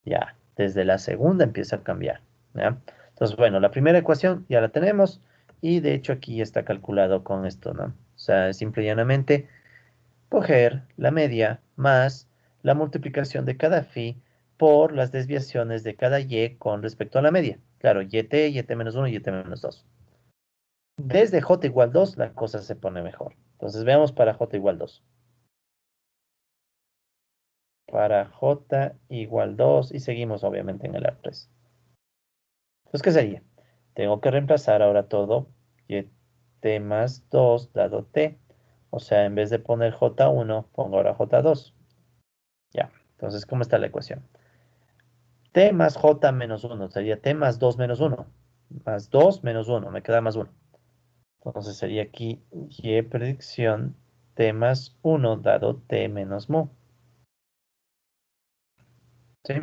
Ya, desde la segunda empieza a cambiar. ¿Ya? Entonces, bueno, la primera ecuación ya la tenemos y de hecho aquí ya está calculado con esto, ¿no? O sea, es simple y llanamente coger la media más la multiplicación de cada phi por las desviaciones de cada y con respecto a la media. Claro, yt menos 1 y yt menos 2. Desde j igual 2 la cosa se pone mejor. Entonces veamos para j igual 2. Para j igual 2 y seguimos obviamente en el R3. Entonces, ¿qué sería? Tengo que reemplazar ahora todo y t más 2 dado t. O sea, en vez de poner j1, pongo ahora j2. Ya, entonces, ¿cómo está la ecuación? T más j menos 1 sería t más 2 menos 1. Más 2 menos 1, me queda más 1. Entonces sería aquí y predicción t más 1 dado t menos mu. ¿Sí?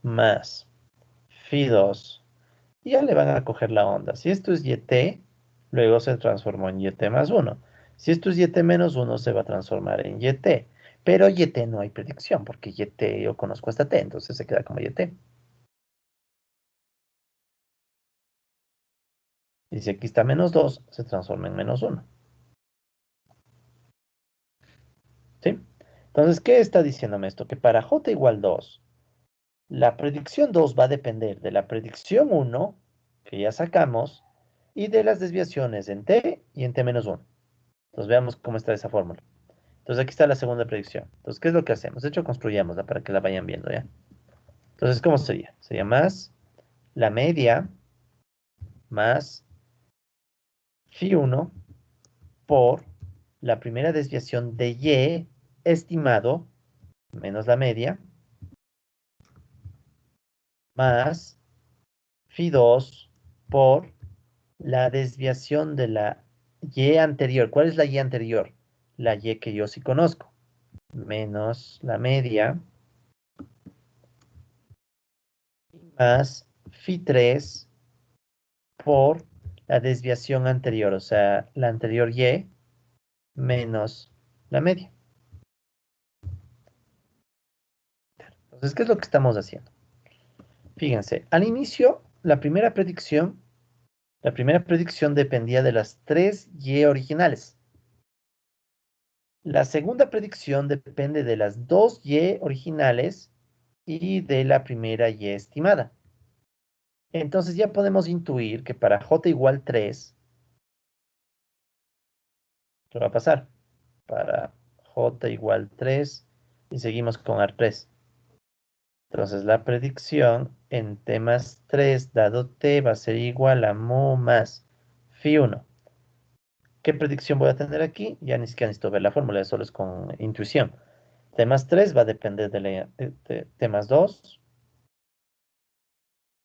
Más phi 2. Y ya le van a coger la onda. Si esto es yt, luego se transformó en yt más 1. Si esto es yt menos 1, se va a transformar en yt. Pero yt no hay predicción, porque yt yo conozco hasta t, entonces se queda como yt. Y si aquí está menos 2, se transforma en menos 1. ¿Sí? Entonces, ¿qué está diciéndome esto? Que para j igual 2, la predicción 2 va a depender de la predicción 1, que ya sacamos, y de las desviaciones en t y en t menos 1. Entonces veamos cómo está esa fórmula. Entonces aquí está la segunda predicción. Entonces, ¿qué es lo que hacemos? De hecho, construyámosla para que la vayan viendo, ¿ya? Entonces, ¿cómo sería? Sería más la media más phi 1 por la primera desviación de y estimado menos la media más phi 2 por la desviación de la y anterior. ¿Cuál es la y anterior? La y que yo sí conozco. Menos la media más phi 3 por la desviación anterior, o sea, la anterior y menos la media. Entonces, ¿qué es lo que estamos haciendo? Fíjense, al inicio, la primera predicción dependía de las tres y originales. La segunda predicción depende de las dos y originales y de la primera y estimada. Entonces ya podemos intuir que para j igual 3, ¿qué va a pasar? Para j igual 3 y seguimos con R3. Entonces la predicción en t más 3 dado t va a ser igual a mu más phi 1. ¿Qué predicción voy a tener aquí? Ya ni siquiera necesito ver la fórmula, solo es con intuición. T más 3 va a depender de t más 2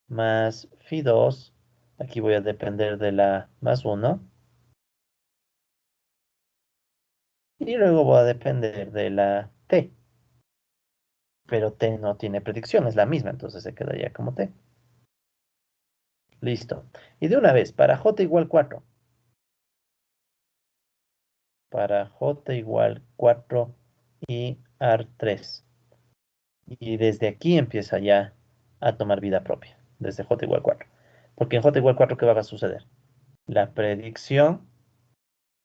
más phi 2. Aquí voy a depender de la más 1. Y luego voy a depender de la t. Pero t no tiene predicción, es la misma, entonces se quedaría como t. Listo. Y de una vez, para j igual 4. Para j igual 4 y AR3. Y desde aquí empieza ya a tomar vida propia, desde j igual 4. Porque en j igual 4, ¿qué va a suceder? La predicción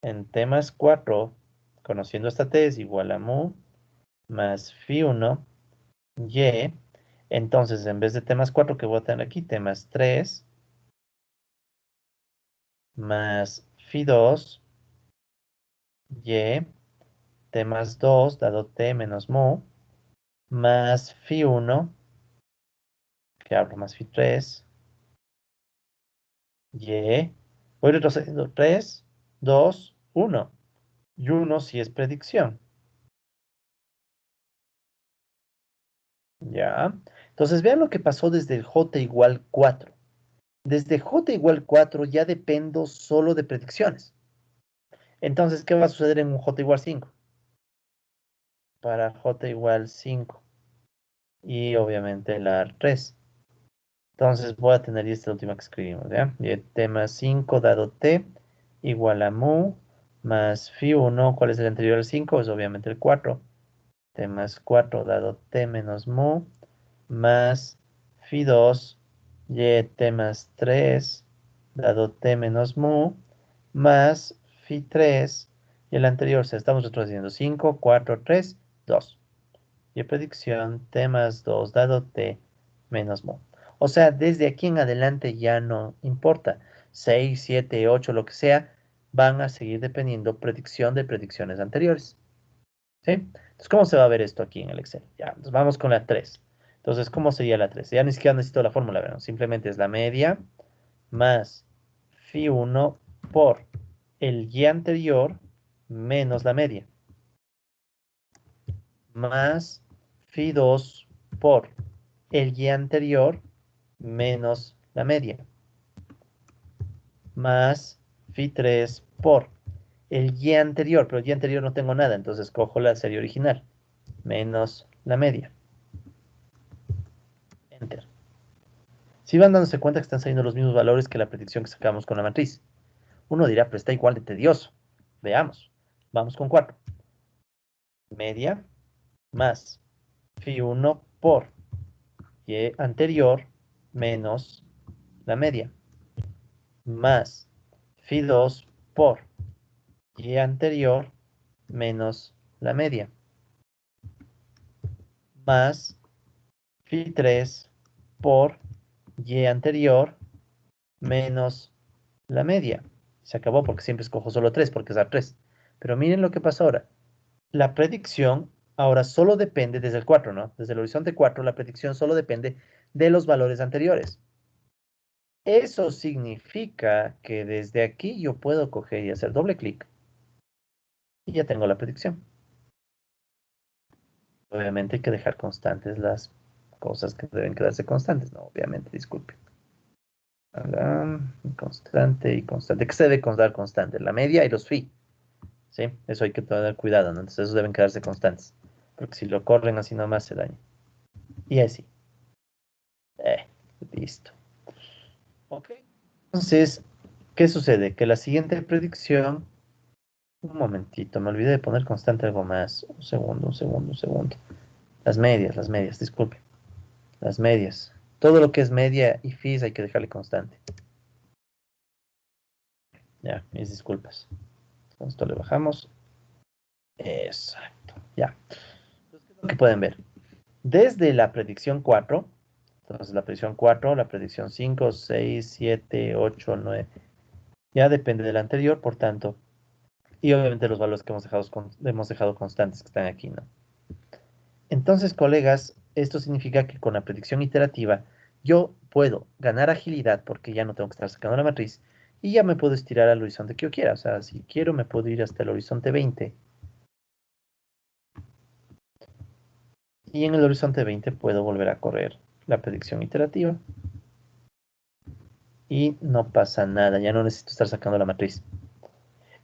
en t más 4, conociendo esta t, es igual a mu más phi 1 y. Entonces, en vez de t más 4, ¿qué voy a tener aquí? T más 3 más phi 2 y t más 2 dado t menos mu más phi 1, que abro más phi 3 y. Voy retrocediendo. 3, 2, 1. Y 1 si es predicción. ¿Ya? Entonces vean lo que pasó desde el j igual 4. Desde j igual 4 ya dependo solo de predicciones. Entonces, ¿qué va a suceder en un j igual 5? Para j igual 5. Y obviamente la 3. Entonces voy a tener esta última que escribimos, ¿ya? Y t más 5 dado t igual a mu más phi 1. ¿Cuál es el anterior al 5? Es obviamente el 4. T más 4 dado t menos mu más phi 2 y t más 3 dado t menos mu más phi 3 y el anterior, o sea, estamos retrocediendo 5, 4, 3, 2. Y predicción t más 2 dado t menos mu. O sea, desde aquí en adelante ya no importa. 6, 7, 8, lo que sea, van a seguir dependiendo predicción de predicciones anteriores. ¿Sí? Entonces, ¿cómo se va a ver esto aquí en el Excel? Ya, nos vamos con la 3. Entonces, ¿cómo sería la 3? Ya ni siquiera necesito la fórmula, ¿verdad? Simplemente es la media más phi 1 por el y anterior menos la media. Más phi 2 por el y anterior menos la media, más phi 3 por el y anterior, pero el y anterior no tengo nada, entonces cojo la serie original, menos la media. Enter. Si van dándose cuenta que están saliendo los mismos valores que la predicción que sacamos con la matriz. Uno dirá, pero está igual de tedioso. Veamos. Vamos con 4. Media más phi 1 por y anterior menos la media, más phi 2 por y anterior menos la media, más phi 3 por y anterior menos la media. Se acabó porque siempre escojo solo 3 porque es a 3. Pero miren lo que pasa ahora. La predicción ahora solo depende desde el 4, ¿no? Desde el horizonte 4, la predicción solo depende de los valores anteriores. Eso significa que desde aquí yo puedo coger y hacer doble clic y ya tengo la predicción. Obviamente hay que dejar constantes las cosas que deben quedarse constantes, ¿no? Obviamente, disculpen. Constante y constante. ¿Qué se debe contar constante? La media y los phi. ¿Sí? Eso hay que tener cuidado, ¿no? Entonces esos deben quedarse constantes. Porque si lo corren así nomás se daña. Y así. Listo. Ok. Entonces, ¿qué sucede? Que la siguiente predicción. Un momentito, me olvidé de poner constante algo más. Un segundo, un segundo, un segundo. Las medias, disculpe. Las medias. Todo lo que es media y fis hay que dejarle constante. Ya, mis disculpas. Con esto le bajamos. Exacto. Ya. Entonces, ¿qué es lo que pueden ver? Desde la predicción 4, entonces la predicción 4, la predicción 5, 6, 7, 8, 9, ya depende del anterior, por tanto, y obviamente los valores que hemos dejado constantes que están aquí, ¿no? Entonces, colegas, esto significa que con la predicción iterativa yo puedo ganar agilidad porque ya no tengo que estar sacando la matriz y ya me puedo estirar al horizonte que yo quiera. O sea, si quiero me puedo ir hasta el horizonte 20 y en el horizonte 20 puedo volver a correr la predicción iterativa y no pasa nada, ya no necesito estar sacando la matriz.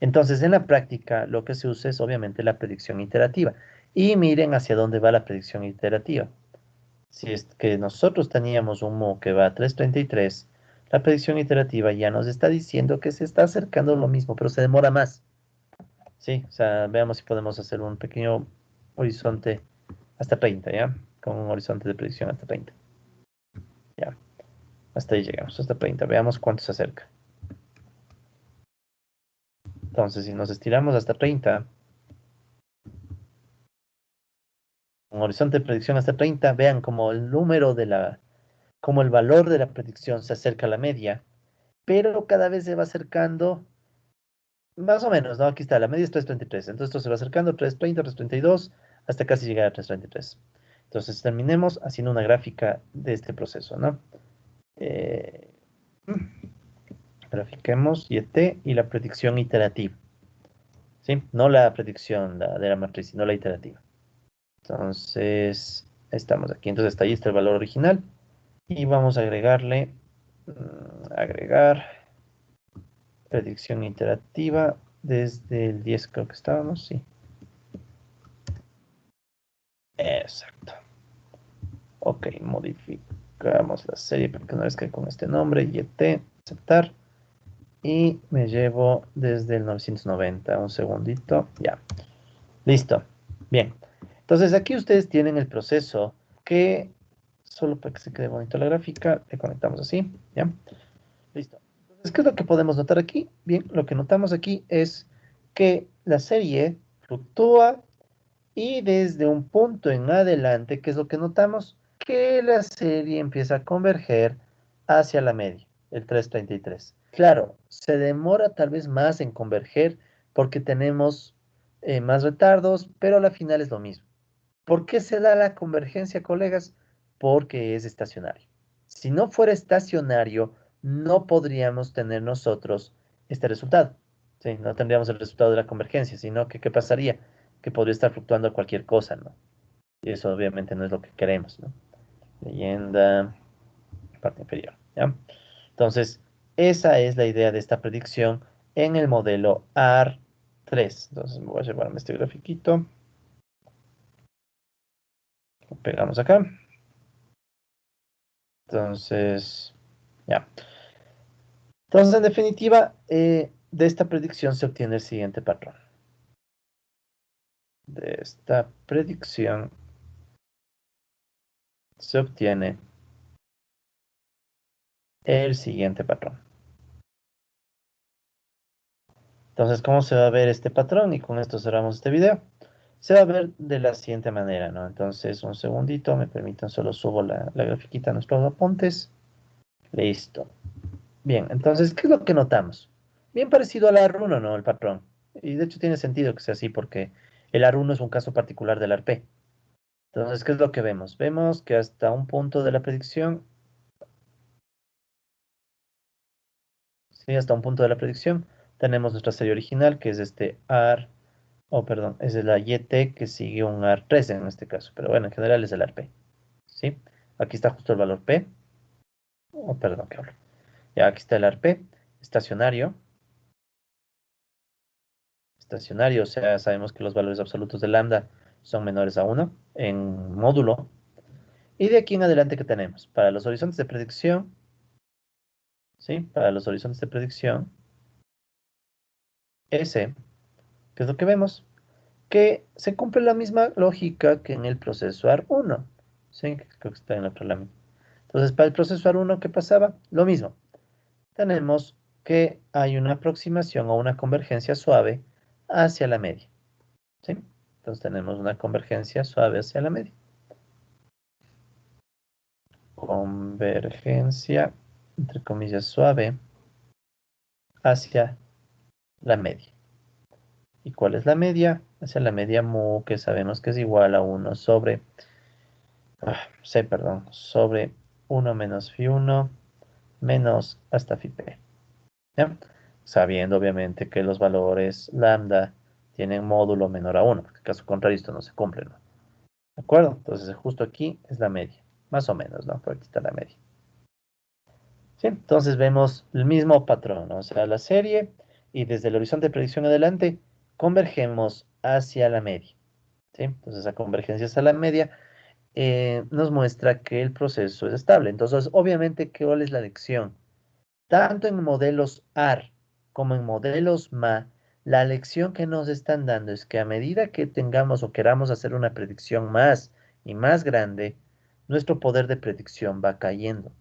Entonces, en la práctica, lo que se usa es obviamente la predicción iterativa. Y miren hacia dónde va la predicción iterativa. Si es que nosotros teníamos un mo que va a 333, la predicción iterativa ya nos está diciendo que se está acercando lo mismo, pero se demora más. Sí, o sea, veamos si podemos hacer un pequeño horizonte hasta 30, ¿ya? Con un horizonte de predicción hasta 30. Ya, hasta ahí llegamos, hasta 30. Veamos cuánto se acerca. Entonces, si nos estiramos hasta 30, un horizonte de predicción hasta 30, vean como el número de como el valor de la predicción se acerca a la media, pero cada vez se va acercando. Más o menos, ¿no? Aquí está, la media es 333. Entonces esto se va acercando, 330, 332, hasta casi llegar a 333. Entonces terminemos haciendo una gráfica de este proceso, ¿no? Eh, Grafiquemos YT y la predicción iterativa, ¿sí? No la predicción de la matriz, sino la iterativa. Entonces, estamos aquí. Entonces hasta ahí está el valor original. Y vamos a agregarle, agregar predicción iterativa desde el 10 creo que estábamos, sí. Exacto. Ok, modificamos la serie porque una vez que con este nombre, YT, aceptar. Y me llevo desde el 990. Un segundito. Ya. Listo. Bien. Entonces aquí ustedes tienen el proceso que, solo para que se quede bonito la gráfica, le conectamos así. ¿Ya? Listo. Entonces, ¿qué es lo que podemos notar aquí? Bien, lo que notamos aquí es que la serie fluctúa y desde un punto en adelante, ¿qué es lo que notamos? Que la serie empieza a converger hacia la media, el 333. Claro, se demora tal vez más en converger porque tenemos más retardos, pero a la final es lo mismo. ¿Por qué se da la convergencia, colegas? Porque es estacionario. Si no fuera estacionario, no podríamos tener nosotros este resultado. Sí, no tendríamos el resultado de la convergencia, sino que ¿qué pasaría? Que podría estar fluctuando cualquier cosa, ¿no? Y eso obviamente no es lo que queremos, ¿no? Leyenda, parte inferior, ¿ya? Entonces, esa es la idea de esta predicción en el modelo AR3. Entonces, me voy a llevarme este grafiquito. Lo pegamos acá. Entonces, ya. Entonces, en definitiva, de esta predicción se obtiene el siguiente patrón. De esta predicción se obtiene el siguiente patrón. Entonces, ¿cómo se va a ver este patrón? Y con esto cerramos este video. Se va a ver de la siguiente manera, ¿no? Entonces, un segundito, me permiten, solo subo la grafiquita a nuestros apuntes. Listo. Bien, entonces, ¿qué es lo que notamos? Bien parecido al AR1, ¿no? El patrón. Y de hecho tiene sentido que sea así porque el AR1 es un caso particular del ARP. Entonces, ¿qué es lo que vemos? Vemos que hasta un punto de la predicción, sí, hasta un punto de la predicción, tenemos nuestra serie original, que es este AR, oh, perdón, es de la YT que sigue un AR3 en este caso, pero bueno, en general es el ARP, ¿sí? Aquí está justo el valor P, oh, perdón, ¿qué hablo? Ya, aquí está el ARP, estacionario, estacionario, o sea, sabemos que los valores absolutos de lambda son menores a 1 en módulo, y de aquí en adelante, ¿qué tenemos? Para los horizontes de predicción, ¿sí? Para los horizontes de predicción, S, ¿qué es lo que vemos? Que se cumple la misma lógica que en el proceso AR1. Sí, creo que está en la otra lámina. Entonces, para el proceso AR1, ¿qué pasaba? Lo mismo. Tenemos que hay una aproximación o una convergencia suave hacia la media. ¿Sí? Entonces tenemos una convergencia suave hacia la media. Convergencia, entre comillas, suave hacia la media. ¿Y cuál es la media? Hacia la media mu, que sabemos que es igual a 1 sobre C, perdón, sobre 1 menos Phi1 menos hasta Phi P. ¿Ya? Sabiendo obviamente que los valores lambda tienen módulo menor a 1, porque en caso contrario esto no se cumple, ¿no? ¿De acuerdo? Entonces justo aquí es la media, más o menos, ¿no? Por aquí está la media. ¿Sí? Entonces vemos el mismo patrón, ¿no? O sea, la serie y desde el horizonte de predicción adelante convergemos hacia la media. ¿Sí? Entonces esa convergencia hacia la media nos muestra que el proceso es estable. Entonces, obviamente, ¿cuál es la lección? Tanto en modelos AR como en modelos MA, la lección que nos están dando es que a medida que tengamos o queramos hacer una predicción más y más grande, nuestro poder de predicción va cayendo.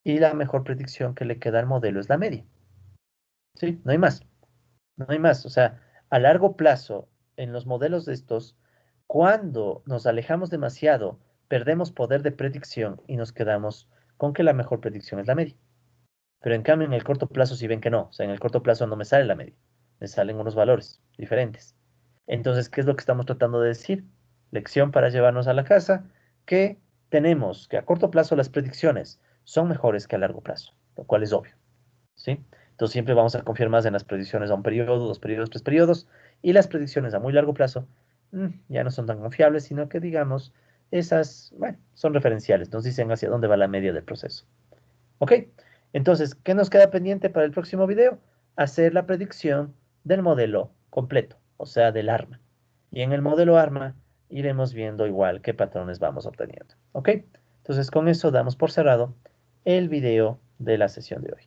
Y la mejor predicción que le queda al modelo es la media. ¿Sí? No hay más. No hay más. O sea, a largo plazo, en los modelos de estos, cuando nos alejamos demasiado, perdemos poder de predicción y nos quedamos con que la mejor predicción es la media. Pero en cambio, en el corto plazo, si ven que no, o sea, en el corto plazo no me sale la media, me salen unos valores diferentes. Entonces, ¿qué es lo que estamos tratando de decir? Lección para llevarnos a la casa, que tenemos que a corto plazo las predicciones son mejores que a largo plazo, lo cual es obvio. ¿Sí? Entonces siempre vamos a confiar más en las predicciones a un periodo, 2 periodos, 3 periodos, y las predicciones a muy largo plazo ya no son tan confiables, sino que digamos, esas, bueno, son referenciales, nos dicen hacia dónde va la media del proceso. ¿Ok? Entonces, ¿qué nos queda pendiente para el próximo video? Hacer la predicción del modelo completo, o sea, del arma. Y en el modelo arma iremos viendo igual qué patrones vamos obteniendo. ¿Ok? Entonces, con eso damos por cerrado el video de la sesión de hoy.